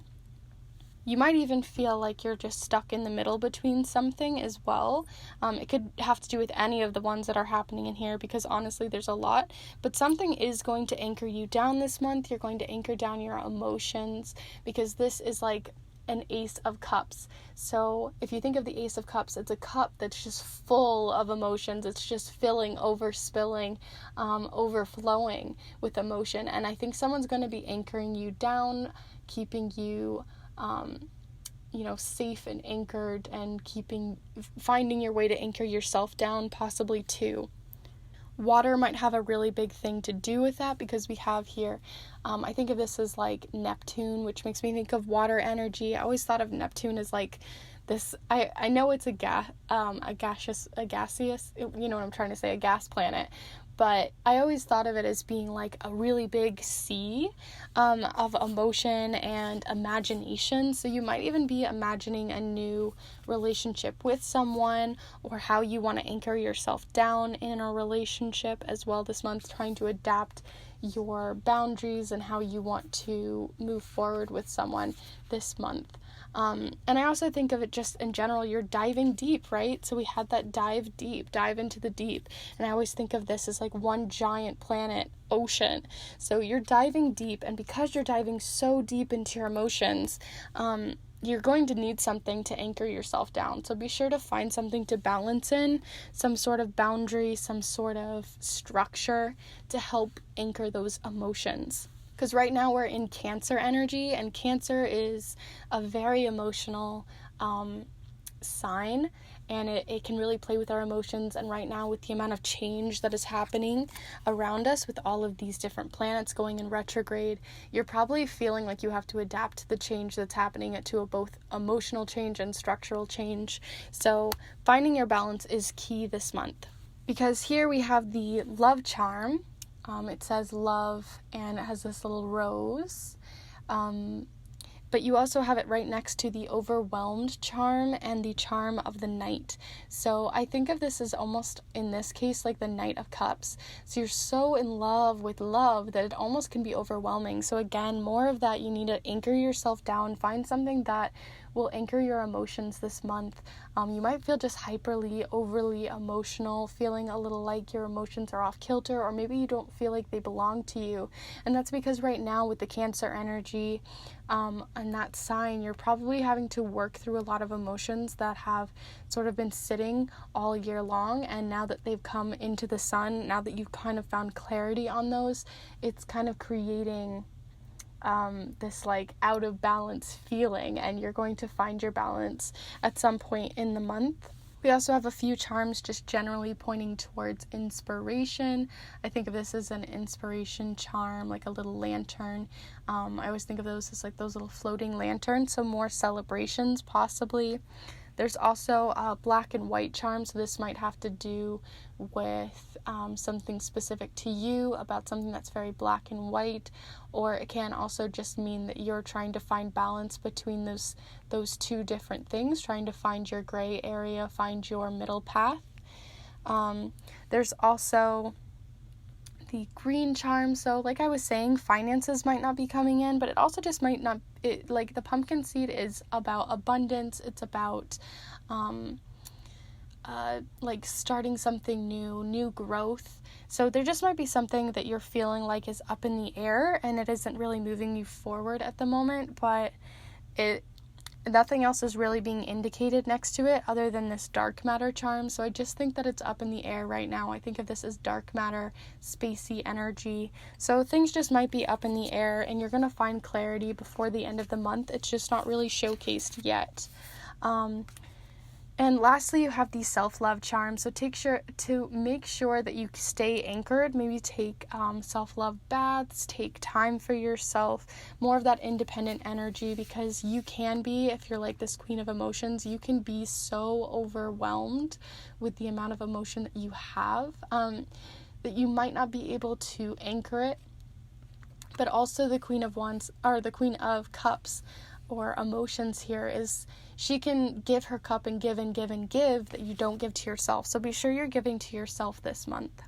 You might even feel like you're just stuck in the middle between something as well. It could have to do with any of the ones that are happening in here, because honestly there's a lot. But something is going to anchor you down this month. You're going to anchor down your emotions, because this is like an Ace of Cups. So if you think of the Ace of Cups, it's a cup that's just full of emotions. It's just filling, overspilling, overflowing with emotion. And I think someone's going to be anchoring you down, keeping you safe and anchored, and finding your way to anchor yourself down possibly too. Water might have a really big thing to do with that, because we have here, I think of this as like Neptune, which makes me think of water energy. I always thought of Neptune as like this, I know it's a gaseous, you know what I'm trying to say, a gas planet, but I always thought of it as being like a really big sea of emotion and imagination. So you might even be imagining a new relationship with someone, or how you want to anchor yourself down in a relationship as well this month, trying to adapt your boundaries and how you want to move forward with someone this month. And I also think of it just in general, you're diving deep, right? So we had that dive deep, dive into the deep. And I always think of this as like one giant planet, ocean. So you're diving deep, and because you're diving so deep into your emotions, you're going to need something to anchor yourself down. So be sure to find something to balance in, some sort of boundary, some sort of structure to help anchor those emotions. Because right now we're in Cancer energy, and Cancer is a very emotional sign, and it can really play with our emotions. And right now, with the amount of change that is happening around us, with all of these different planets going in retrograde, you're probably feeling like you have to adapt to the change that's happening, to a both emotional change and structural change. So finding your balance is key this month. Because here we have the love charm. It says love, and it has this little rose. But you also have it right next to the overwhelmed charm and the charm of the Knight. So I think of this as almost, in this case, like the Knight of Cups. So you're so in love with love that it almost can be overwhelming. So again, more of that, you need to anchor yourself down. Find something that will anchor your emotions this month. You might feel just overly emotional, feeling a little like your emotions are off kilter, or maybe you don't feel like they belong to you. And that's because right now with the Cancer energy and that sign, you're probably having to work through a lot of emotions that have sort of been sitting all year long. And now that they've come into the sun, now that you've kind of found clarity on those, it's kind of creating this like out of balance feeling, and you're going to find your balance at some point in the month. We also have a few charms just generally pointing towards inspiration. I think of this as an inspiration charm, like a little lantern. I always think of those as like those little floating lanterns, so more celebrations possibly. There's also a black and white charm, so this might have to do with something specific to you, about something that's very black and white, or it can also just mean that you're trying to find balance between those two different things, trying to find your gray area, find your middle path. There's also the green charm, so like I was saying, finances might not be coming in, but it also just might not, like the pumpkin seed is about abundance. It's about like starting something new growth. So there just might be something that you're feeling like is up in the air, and it isn't really moving you forward at the moment, but nothing else is really being indicated next to it other than this dark matter charm. So I just think that it's up in the air right now. I think of this as dark matter, spacey energy. So things just might be up in the air, and you're going to find clarity before the end of the month. It's just not really showcased yet. And lastly, you have the self-love charm. So make sure that you stay anchored. Maybe take self-love baths, take time for yourself, more of that independent energy, because you can be, if you're like this queen of emotions, you can be so overwhelmed with the amount of emotion that you have that you might not be able to anchor it. But also the Queen of Wands, or the Queen of Cups, or emotions here, is she can give her cup and give and give and give that you don't give to yourself. So be sure you're giving to yourself this month.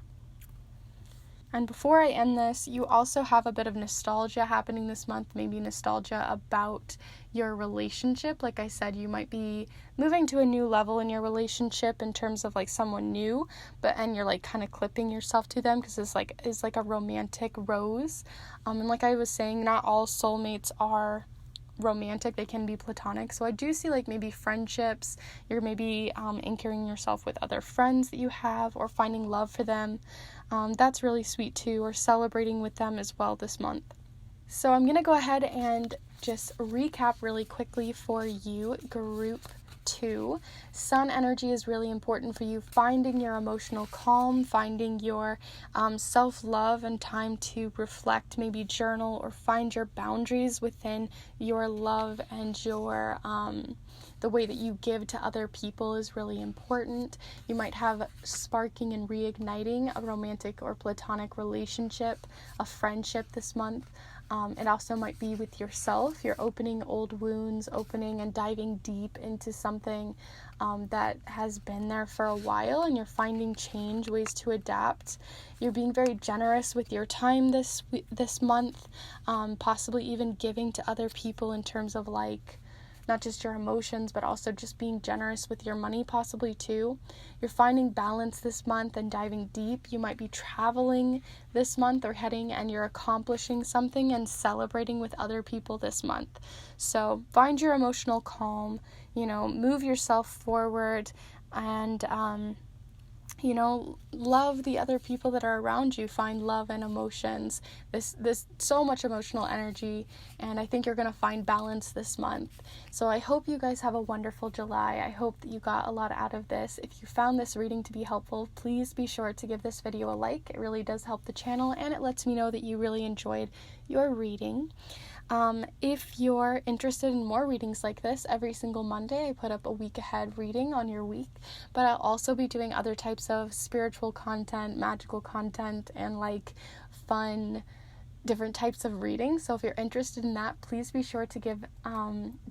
And before I end this, you also have a bit of nostalgia happening this month, maybe nostalgia about your relationship. Like I said, you might be moving to a new level in your relationship in terms of like someone new, and you're like kind of clipping yourself to them because it's like a romantic rose. And like I was saying, not all soulmates are romantic, they can be platonic. So I do see like maybe friendships, you're maybe anchoring yourself with other friends that you have, or finding love for them. That's really sweet too, or celebrating with them as well this month. So I'm gonna go ahead and just recap really quickly for you, group 2. Sun energy is really important for you, finding your emotional calm, finding your self-love and time to reflect, maybe journal, or find your boundaries within your love, and your the way that you give to other people is really important. You might have sparking and reigniting a romantic or platonic relationship, a friendship this month. It also might be with yourself. You're opening old wounds, opening and diving deep into something that has been there for a while, and you're finding change, ways to adapt. You're being very generous with your time this month, possibly even giving to other people in terms of like not just your emotions, but also just being generous with your money possibly too. You're finding balance this month and diving deep. You might be traveling this month, or heading, and you're accomplishing something and celebrating with other people this month. So find your emotional calm, move yourself forward, and love the other people that are around you. Find love and emotions. This so much emotional energy, and I think you're going to find balance this month. So I hope you guys have a wonderful July. I hope that you got a lot out of this. If you found this reading to be helpful, please be sure to give this video a like. It really does help the channel, and it lets me know that you really enjoyed your reading. If you're interested in more readings like this, every single Monday I put up a week ahead reading on your week, but I'll also be doing other types of spiritual content, magical content, and like fun different types of readings. So if you're interested in that, please be sure to give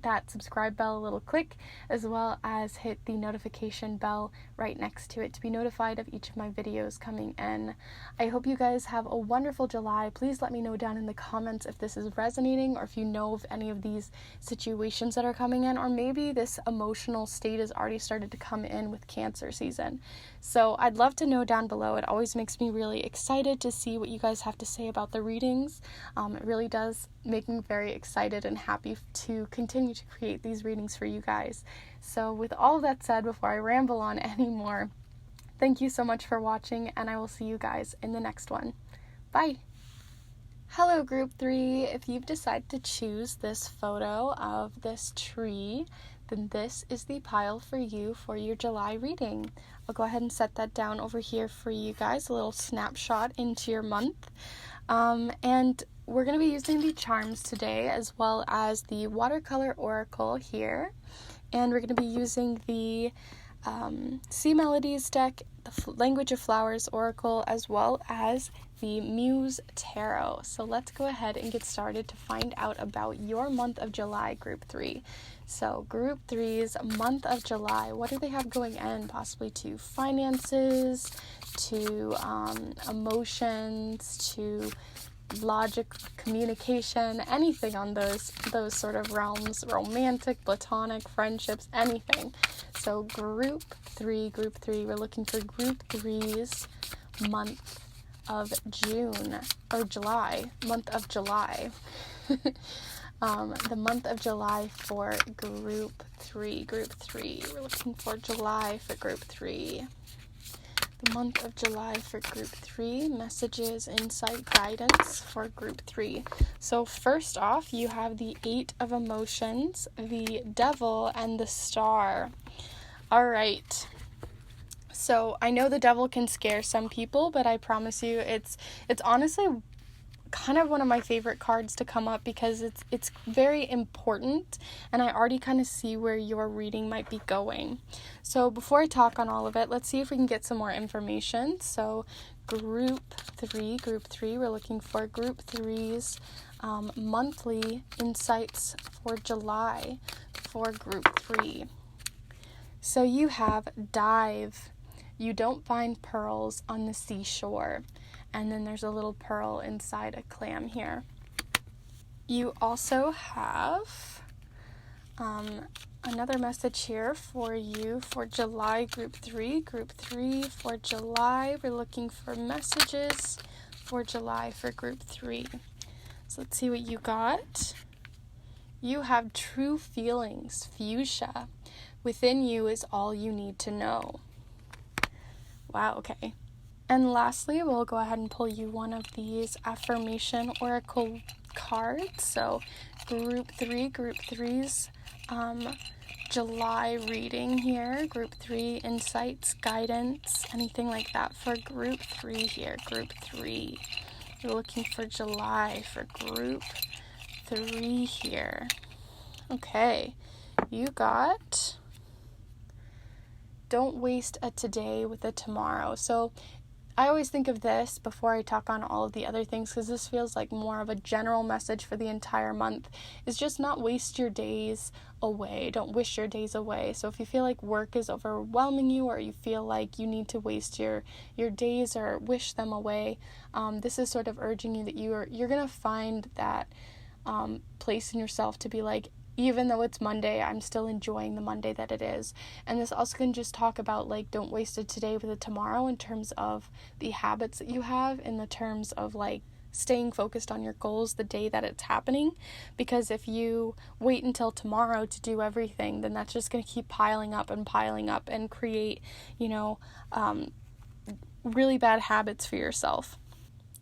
that subscribe bell a little click, as well as hit the notification bell right next to it to be notified of each of my videos coming in. I hope you guys have a wonderful July. Please let me know down in the comments if this is resonating, or if you know of any of these situations that are coming in, or maybe this emotional state has already started to come in with Cancer season. So I'd love to know down below. It always makes me really excited to see what you guys have to say about the readings. It really does make me very excited and happy to continue to create these readings for you guys. So with all that said, before I ramble on anymore, thank you so much for watching, and I will see you guys in the next one. Bye! Hello group 3, if you've decided to choose this photo of this tree, then this is the pile for you for your July reading. I'll go ahead and set that down over here for you guys, a little snapshot into your month. And we're going to be using the charms today, as well as the watercolor oracle here. And we're going to be using the Sea Melodies deck, the Language of Flowers oracle, as well as the Muse Tarot. So let's go ahead and get started to find out about your month of July, group 3. So group 3's month of July, what do they have going in? Possibly to finances, to emotions, to logic, communication, anything on those sort of realms, romantic, platonic, friendships, anything. So group 3, we're looking for group 3's month of June, or July, month of July. The month of July for group 3, we're looking for July for group 3. The month of July for group 3, messages, insight, guidance for group 3. So first off, you have the 8 of emotions, the devil, and the star. All right. So I know the devil can scare some people, but I promise you it's honestly kind of one of my favorite cards to come up because it's very important, and I already kind of see where your reading might be going. So before I talk on all of it, let's see if we can get some more information. So group 3, we're looking for group 3's monthly insights for July for group 3. So you have dive. You don't find pearls on the seashore. And then there's a little pearl inside a clam here. You also have another message here for you for July, group 3. Group 3 for July. We're looking for messages for July for group 3. So let's see what you got. You have true feelings, fuchsia. Within you is all you need to know. Wow, okay. And lastly, we'll go ahead and pull you one of these affirmation oracle cards. So group 3's July reading here. Group 3 insights, guidance, anything like that for group 3 here. Group 3. We're looking for July for group 3 here. Okay, you got don't waste a today with a tomorrow. So I always think of this before I talk on all of the other things, because this feels like more of a general message for the entire month, is just not waste your days away. Don't wish your days away. So if you feel like work is overwhelming you, or you feel like you need to waste your days or wish them away, this is sort of urging you that you're going to find that place in yourself to be like, even though it's Monday, I'm still enjoying the Monday that it is. And this also can just talk about, like, don't waste a today with a tomorrow in terms of the habits that you have, in the terms of, like, staying focused on your goals the day that it's happening. Because if you wait until tomorrow to do everything, then that's just going to keep piling up and create, really bad habits for yourself.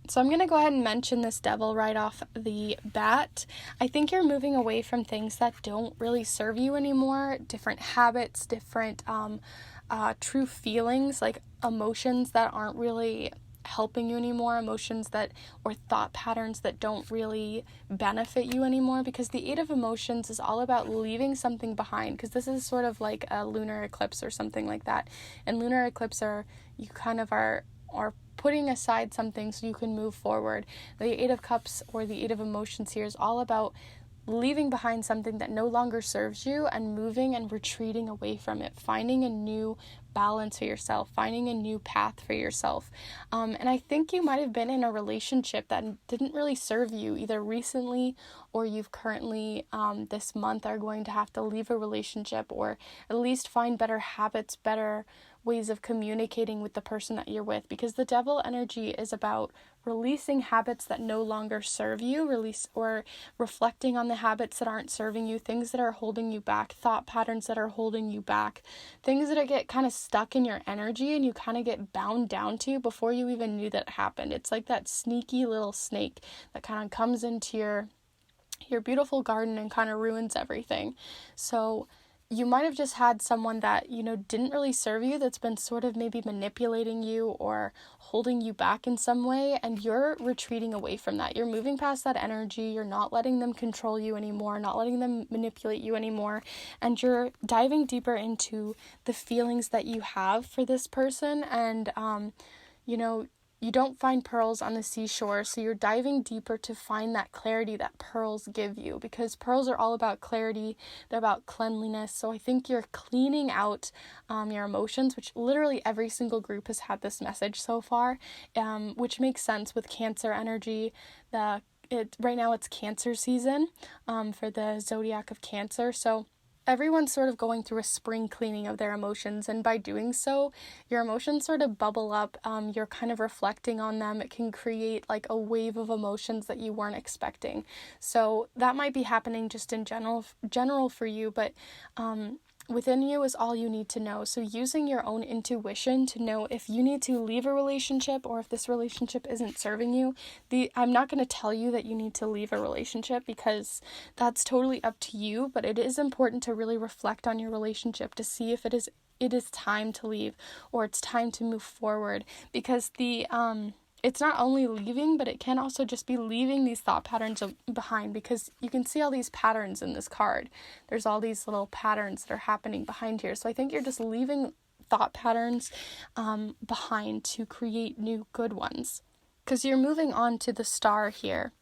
So I'm going to go ahead and mention this devil right off the bat. I think you're moving away from things that don't really serve you anymore, different habits, different true feelings, like emotions that aren't really helping you anymore, emotions that, or thought patterns that don't really benefit you anymore, because the 8 of emotions is all about leaving something behind, because this is sort of like a lunar eclipse or something like that. And lunar eclipse you kind of are putting aside something so you can move forward. The 8 of Cups, or the 8 of emotions here, is all about leaving behind something that no longer serves you and moving and retreating away from it, finding a new balance for yourself, finding a new path for yourself. And I think you might have been in a relationship that didn't really serve you, either recently or you've currently this month are going to have to leave a relationship, or at least find better habits, better ways of communicating with the person that you're with, because the devil energy is about releasing habits that no longer serve you, or reflecting on the habits that aren't serving you, things that are holding you back, thought patterns that are holding you back, things that get kind of stuck in your energy and you kind of get bound down to before you even knew that it happened. It's like that sneaky little snake that kind of comes into your beautiful garden and kind of ruins everything. So you might have just had someone that, didn't really serve you, that's been sort of maybe manipulating you or holding you back in some way, and you're retreating away from that. You're moving past that energy. You're not letting them control you anymore, not letting them manipulate you anymore, and you're diving deeper into the feelings that you have for this person. And, you don't find pearls on the seashore, so you're diving deeper to find that clarity that pearls give you, because pearls are all about clarity, they're about cleanliness. So I think you're cleaning out your emotions, which literally every single group has had this message so far, which makes sense with Cancer energy. Right now it's Cancer season for the zodiac of Cancer, so everyone's sort of going through a spring cleaning of their emotions, and by doing so, your emotions sort of bubble up. You're kind of reflecting on them. It can create like a wave of emotions that you weren't expecting. So that might be happening just in general for you, but within you is all you need to know. So using your own intuition to know if you need to leave a relationship or if this relationship isn't serving you. I'm not going to tell you that you need to leave a relationship because that's totally up to you, but it is important to really reflect on your relationship to see if it is time to leave or it's time to move forward, because it's not only leaving, but it can also just be leaving these thought patterns behind, because you can see all these patterns in this card. There's all these little patterns that are happening behind here. So I think you're just leaving thought patterns behind to create new good ones, because you're moving on to the Star here.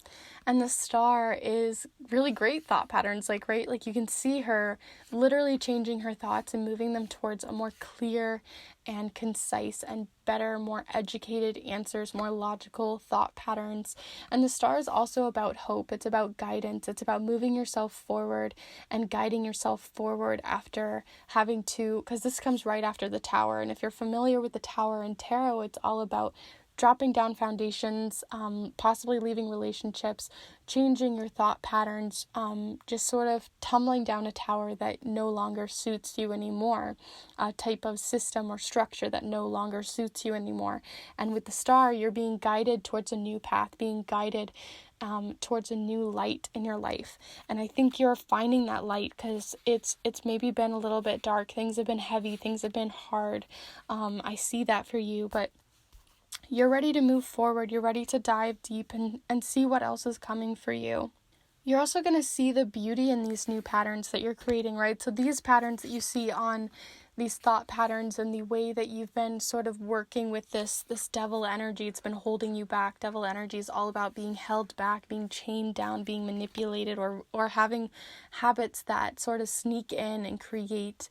And the Star is really great thought patterns, right? Like you can see her literally changing her thoughts and moving them towards a more clear and concise and better, more educated answers, more logical thought patterns. And the Star is also about hope. It's about guidance. It's about moving yourself forward and guiding yourself forward after having to, because this comes right after the Tower. And if you're familiar with the Tower in tarot, it's all about dropping down foundations, possibly leaving relationships, changing your thought patterns, just sort of tumbling down a tower that no longer suits you anymore, a type of system or structure that no longer suits you anymore. And with the Star, you're being guided towards a new path, being guided towards a new light in your life. And I think you're finding that light because it's maybe been a little bit dark. Things have been heavy. Things have been hard. I see that for you, but you're ready to move forward. You're ready to dive deep and see what else is coming for you. You're also going to see the beauty in these new patterns that you're creating, right? So these patterns that you see on these thought patterns and the way that you've been sort of working with this devil energy, it's been holding you back. Devil energy is all about being held back, being chained down, being manipulated, or having habits that sort of sneak in and create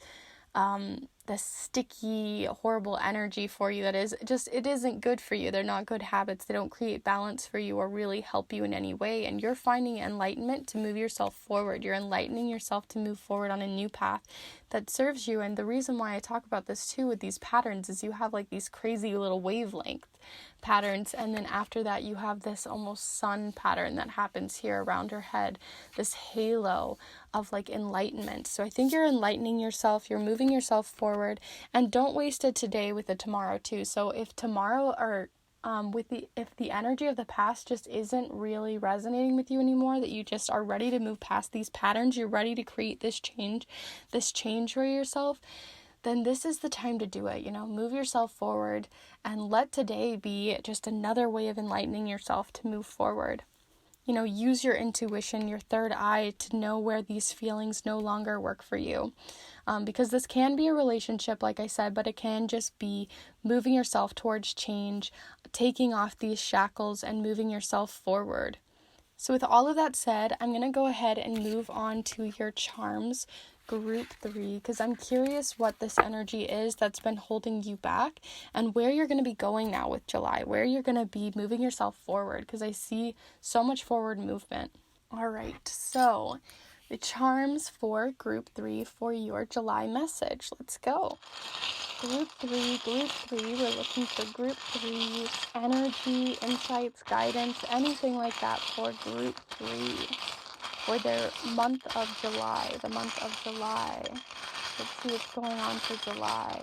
the sticky, horrible energy for you that is just, it isn't good for you. They're not good habits. They don't create balance for you or really help you in any way. And you're finding enlightenment to move yourself forward. You're enlightening yourself to move forward on a new path that serves you. And the reason why I talk about this too with these patterns is you have like these crazy little wavelength patterns, and then after that you have this almost sun pattern that happens here around her head, this halo of like enlightenment. So I think you're enlightening yourself, you're moving yourself forward, and don't waste it today with the tomorrow too. So if tomorrow or if the energy of the past just isn't really resonating with you anymore, that you just are ready to move past these patterns, you're ready to create this change for yourself, then this is the time to do it. Move yourself forward and let today be just another way of enlightening yourself to move forward. Use your intuition, your third eye, to know where these feelings no longer work for you. Because this can be a relationship, like I said, but it can just be moving yourself towards change, taking off these shackles and moving yourself forward. So with all of that said, I'm going to go ahead and move on to your charms group 3, because I'm curious what this energy is that's been holding you back and where you're going to be going now with July, where you're going to be moving yourself forward, because I see so much forward movement. All right, so the charms for group 3 for your July message. Let's go. Group 3, we're looking for group 3's energy, insights, guidance, anything like that for group 3 for their month of July, the month of July. Let's see what's going on for July.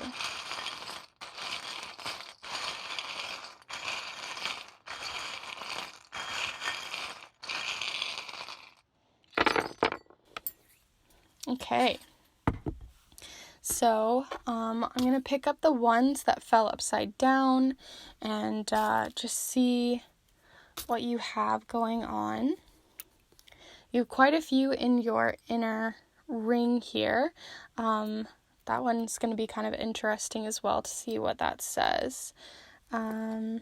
Okay. So, I'm going to pick up the ones that fell upside down and just see what you have going on. You have quite a few in your inner ring here. That one's going to be kind of interesting as well to see what that says. So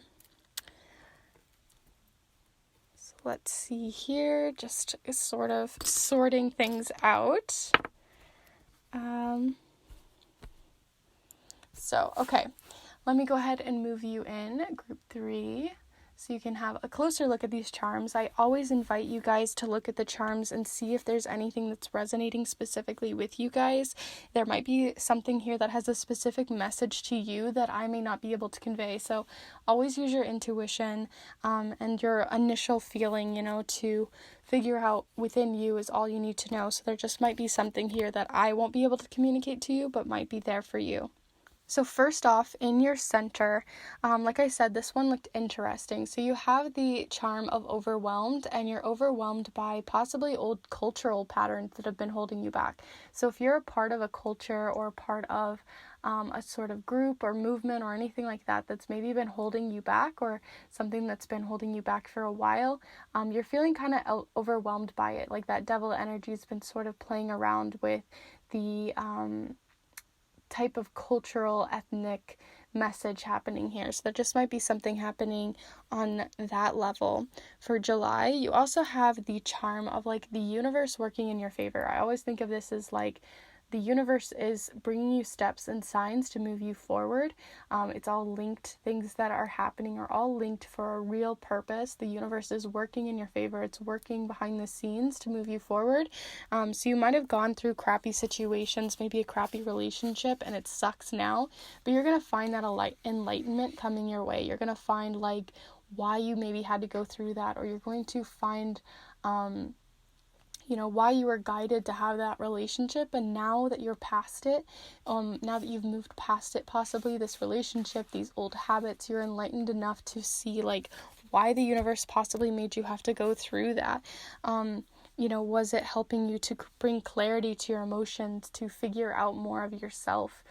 let's see here, just sort of sorting things out. Okay, let me go ahead and move you in, group 3. so you can have a closer look at these charms. I always invite you guys to look at the charms and see if there's anything that's resonating specifically with you guys. There might be something here that has a specific message to you that I may not be able to convey. So always use your intuition and your initial feeling, to figure out within you is all you need to know. So there just might be something here that I won't be able to communicate to you, but might be there for you. So first off, in your center, like I said, this one looked interesting. So you have the charm of overwhelmed, and you're overwhelmed by possibly old cultural patterns that have been holding you back. So if you're a part of a culture or part of a sort of group or movement or anything like that that's maybe been holding you back, or something that's been holding you back for a while, you're feeling kind of overwhelmed by it. Like that devil energy has been sort of playing around with the type of cultural, ethnic message happening here. So there just might be something happening on that level. For July, you also have the charm of like the universe working in your favor. I always think of this as like the universe is bringing you steps and signs to move you forward. It's all linked. Things that are happening are all linked for a real purpose. The universe is working in your favor. It's working behind the scenes to move you forward. So you might have gone through crappy situations, maybe a crappy relationship, and it sucks now. But you're going to find that enlightenment coming your way. You're going to find like why you maybe had to go through that, or you're going to find why you were guided to have that relationship. And now that you're past it, now that you've moved past it, possibly this relationship, these old habits, you're enlightened enough to see like why the universe possibly made you have to go through that. Was it helping you to bring clarity to your emotions, to figure out more of yourself,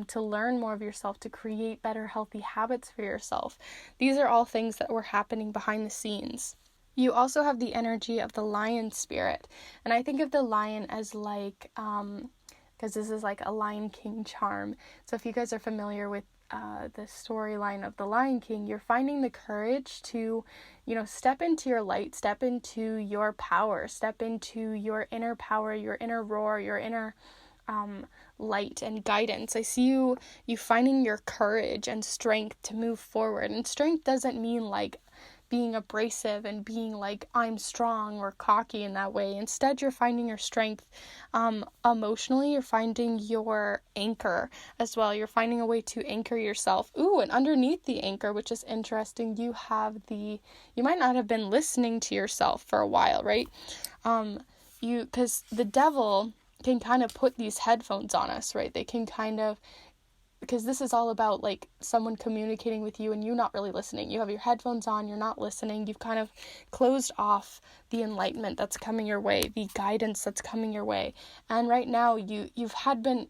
to learn more of yourself, to create better healthy habits for yourself? These are all things that were happening behind the scenes. You also have the energy of the lion spirit. And I think of the lion as like, because this is like a Lion King charm. So if you guys are familiar with the storyline of the Lion King, you're finding the courage to, step into your light, step into your power, step into your inner power, your inner roar, your inner light and guidance. I see you finding your courage and strength to move forward. And strength doesn't mean like being abrasive and being like I'm strong or cocky in that way. Instead, you're finding your strength emotionally. You're finding your anchor as well. You're finding a way to anchor yourself. Ooh, and underneath the anchor, which is interesting, you might not have been listening to yourself for a while, right? Because the devil can kind of put these headphones on us, right? They can kind of, because this is all about like someone communicating with you and you not really listening. You have your headphones on, you're not listening. You've kind of closed off the enlightenment that's coming your way, the guidance that's coming your way. And right now you've been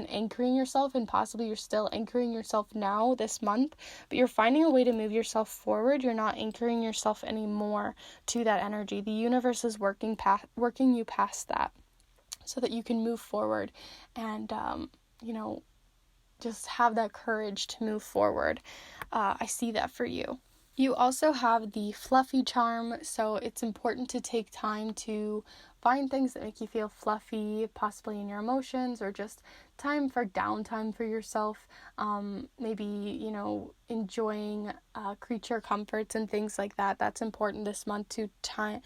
anchoring yourself, and possibly you're still anchoring yourself now this month, but you're finding a way to move yourself forward. You're not anchoring yourself anymore to that energy. The universe is working you past that so that you can move forward and, just have that courage to move forward. I see that for you. You also have the fluffy charm, so it's important to take time to find things that make you feel fluffy, possibly in your emotions, or just time for downtime for yourself. Maybe, enjoying creature comforts and things like that. That's important this month, to time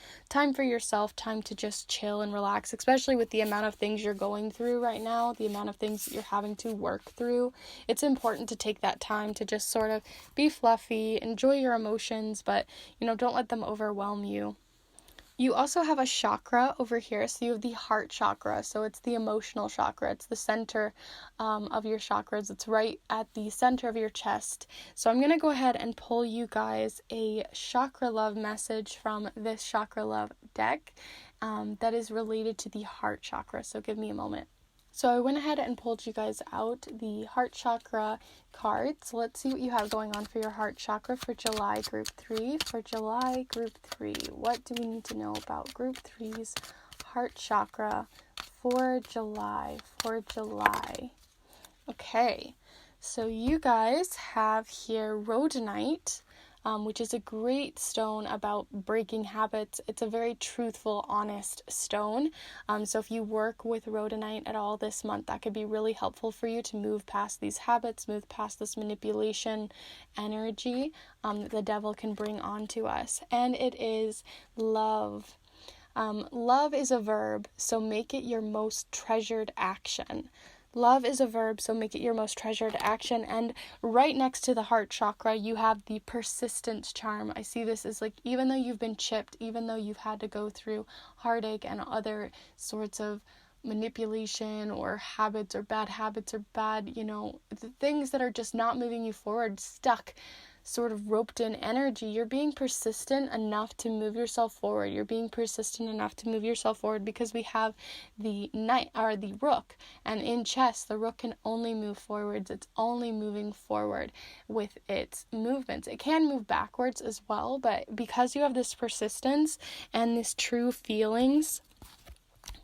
for yourself, time to just chill and relax, especially with the amount of things you're going through right now, the amount of things that you're having to work through. It's important to take that time to just sort of be fluffy, enjoy your emotions, but, don't let them overwhelm you. You also have a chakra over here. So you have the heart chakra. So it's the emotional chakra. It's the center of your chakras. It's right at the center of your chest. So I'm going to go ahead and pull you guys a Chakra Love message from this Chakra Love deck that is related to the heart chakra. So give me a moment. So I went ahead and pulled you guys out the heart chakra cards. So let's see what you have going on for your heart chakra for July group 3. For July group 3, what do we need to know about group 3's heart chakra for July? Okay, so you guys have here rhodonite. which is a great stone about breaking habits. It's a very truthful, honest stone. So if you work with rhodonite at all this month, that could be really helpful for you to move past these habits, move past this manipulation energy that the devil can bring onto us. And it is love. Love is a verb, so make it your most treasured action. Love is a verb, so make it your most treasured action. And right next to the heart chakra, you have the persistence charm. I see this as like, even though you've been chipped, even though you've had to go through heartache and other sorts of manipulation or habits or bad, the things that are just not moving you forward, stuck, sort of roped in energy, you're being persistent enough to move yourself forward. You're being persistent enough to move yourself forward because we have the knight or the rook, and in chess the rook can only move forwards. It's only moving forward with its movements. It can move backwards as well, but because you have this persistence and this true feelings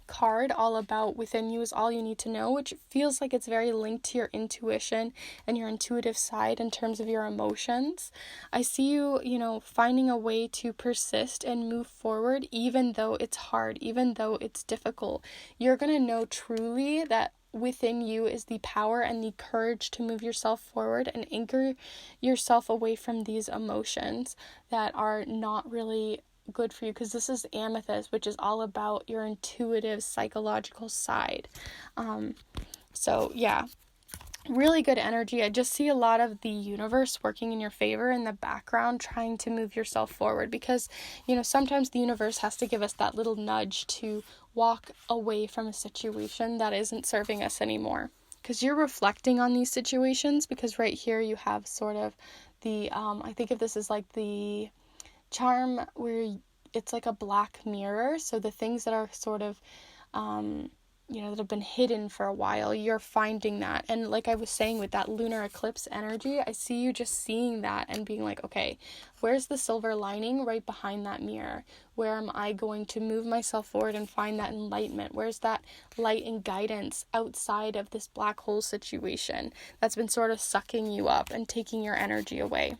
card all about within you is all you need to know, which feels like it's very linked to your intuition and your intuitive side in terms of your emotions. I see you, finding a way to persist and move forward even though it's hard, even though it's difficult. You're going to know truly that within you is the power and the courage to move yourself forward and anchor yourself away from these emotions that are not really good for you, because this is amethyst, which is all about your intuitive psychological side. So yeah, really good energy. I just see a lot of the universe working in your favor in the background, trying to move yourself forward, because sometimes the universe has to give us that little nudge to walk away from a situation that isn't serving us anymore, because you're reflecting on these situations. Because right here you have sort of the I think of this as like the charm where it's like a black mirror, so the things that are sort of that have been hidden for a while, you're finding that. And like I was saying with that lunar eclipse energy, I see you just seeing that and being like, okay, where's the silver lining right behind that mirror? Where am I going to move myself forward and find that enlightenment? Where's that light and guidance outside of this black hole situation that's been sort of sucking you up and taking your energy away?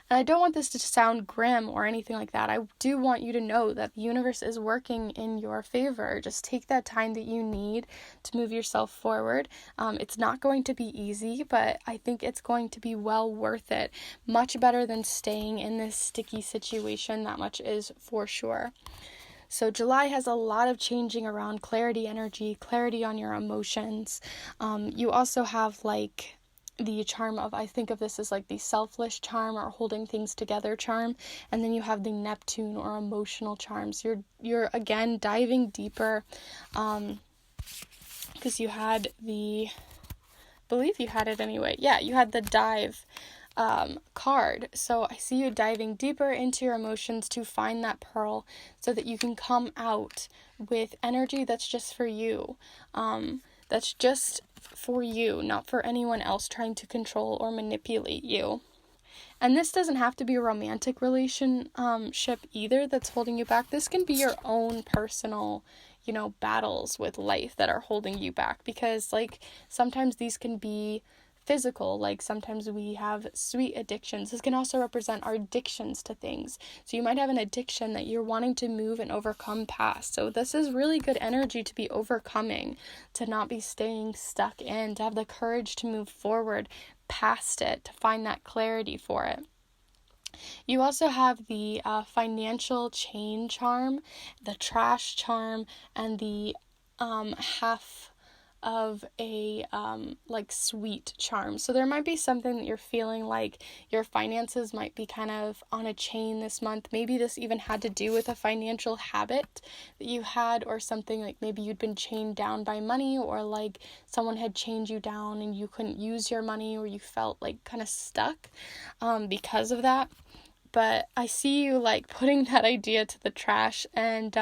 And I don't want this to sound grim or anything like that. I do want you to know that the universe is working in your favor. Just take that time that you need to move yourself forward. It's not going to be easy, but I think it's going to be well worth it. Much better than staying in this sticky situation, that much is for sure. So July has a lot of changing around clarity energy, clarity on your emotions. You also have the charm of, I think of this as like the selfless charm or holding things together charm, and then you have the Neptune or emotional charms. You're again diving deeper, because you had I believe you had it anyway. Yeah, you had the dive card. So I see you diving deeper into your emotions to find that pearl so that you can come out with energy that's just for you. That's just for you, not for anyone else trying to control or manipulate you. And this doesn't have to be a romantic relationship either that's holding you back. This can be your own personal, battles with life that are holding you back, because sometimes these can be physical, sometimes we have sweet addictions. This can also represent our addictions to things. So you might have an addiction that you're wanting to move and overcome past. So this is really good energy to be overcoming, to not be staying stuck in, to have the courage to move forward past it, to find that clarity for it. You also have the financial chain charm, the trash charm, and the half of a sweet charm. So there might be something that you're feeling like your finances might be kind of on a chain this month. Maybe this even had to do with a financial habit that you had, or something like maybe you'd been chained down by money, or like someone had chained you down and you couldn't use your money, or you felt kind of stuck because of that. But I see you putting that idea to the trash and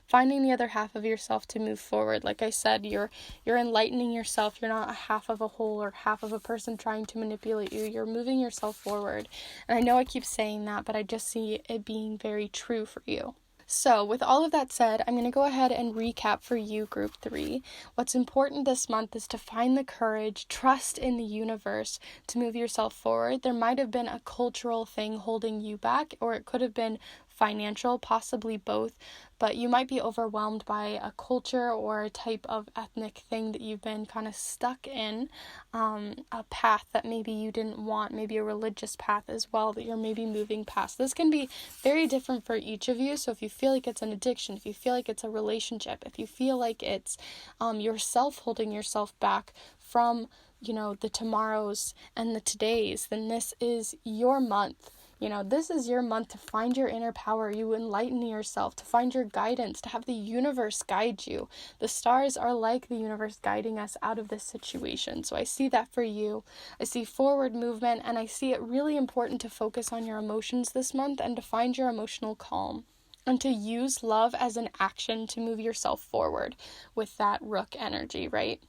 finding the other half of yourself to move forward. Like I said, you're enlightening yourself. You're not a half of a whole or half of a person trying to manipulate you. You're moving yourself forward. And I know I keep saying that, but I just see it being very true for you. So, with all of that said, I'm going to go ahead and recap for you, Group 3. What's important this month is to find the courage, trust in the universe to move yourself forward. There might have been a cultural thing holding you back, or it could have been financial, possibly both, but you might be overwhelmed by a culture or a type of ethnic thing that you've been kind of stuck in, a path that maybe you didn't want, maybe a religious path as well that you're maybe moving past. This can be very different for each of you, so if you feel like it's an addiction, if you feel like it's a relationship, if you feel like it's yourself holding yourself back from, the tomorrows and the todays, then this is your month. This is your month to find your inner power, you enlighten yourself, to find your guidance, to have the universe guide you. The stars are like the universe guiding us out of this situation. So I see that for you. I see forward movement, and I see it really important to focus on your emotions this month and to find your emotional calm, and to use love as an action to move yourself forward with that Rook energy, right?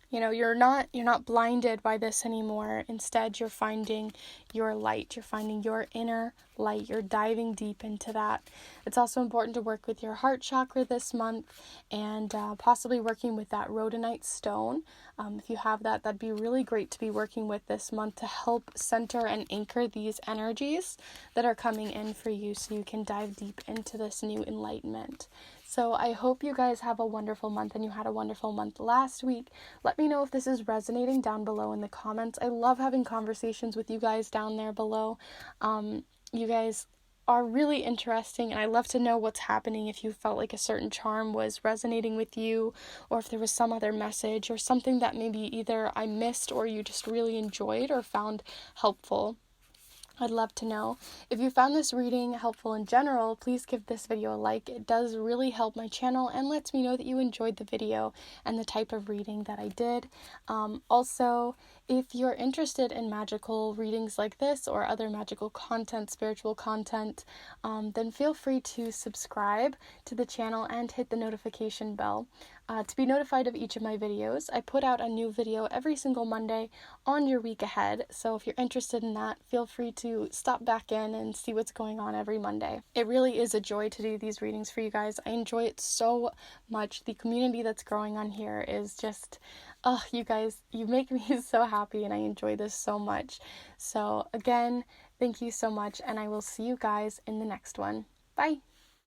You're not blinded by this anymore. Instead, you're finding your light. You're finding your inner light. You're diving deep into that. It's also important to work with your heart chakra this month, and possibly working with that rhodonite stone. If you have that, that'd be really great to be working with this month to help center and anchor these energies that are coming in for you, so you can dive deep into this new enlightenment. So I hope you guys have a wonderful month, and you had a wonderful month last week. Let me know if this is resonating down below in the comments. I love having conversations with you guys down there below. You guys are really interesting, and I love to know what's happening, if you felt like a certain charm was resonating with you, or if there was some other message or something that maybe either I missed or you just really enjoyed or found helpful. I'd love to know. If you found this reading helpful in general, please give this video a like. It does really help my channel and lets me know that you enjoyed the video and the type of reading that I did. Also, if you're interested in magical readings like this or other magical content, spiritual content, then feel free to subscribe to the channel and hit the notification bell to be notified of each of my videos. I put out a new video every single Monday on your week ahead, so if you're interested in that, feel free to stop back in and see what's going on every Monday. It really is a joy to do these readings for you guys. I enjoy it so much. The community that's growing on here is just, you guys, you make me so happy, and I enjoy this so much. So again, thank you so much, and I will see you guys in the next one. Bye!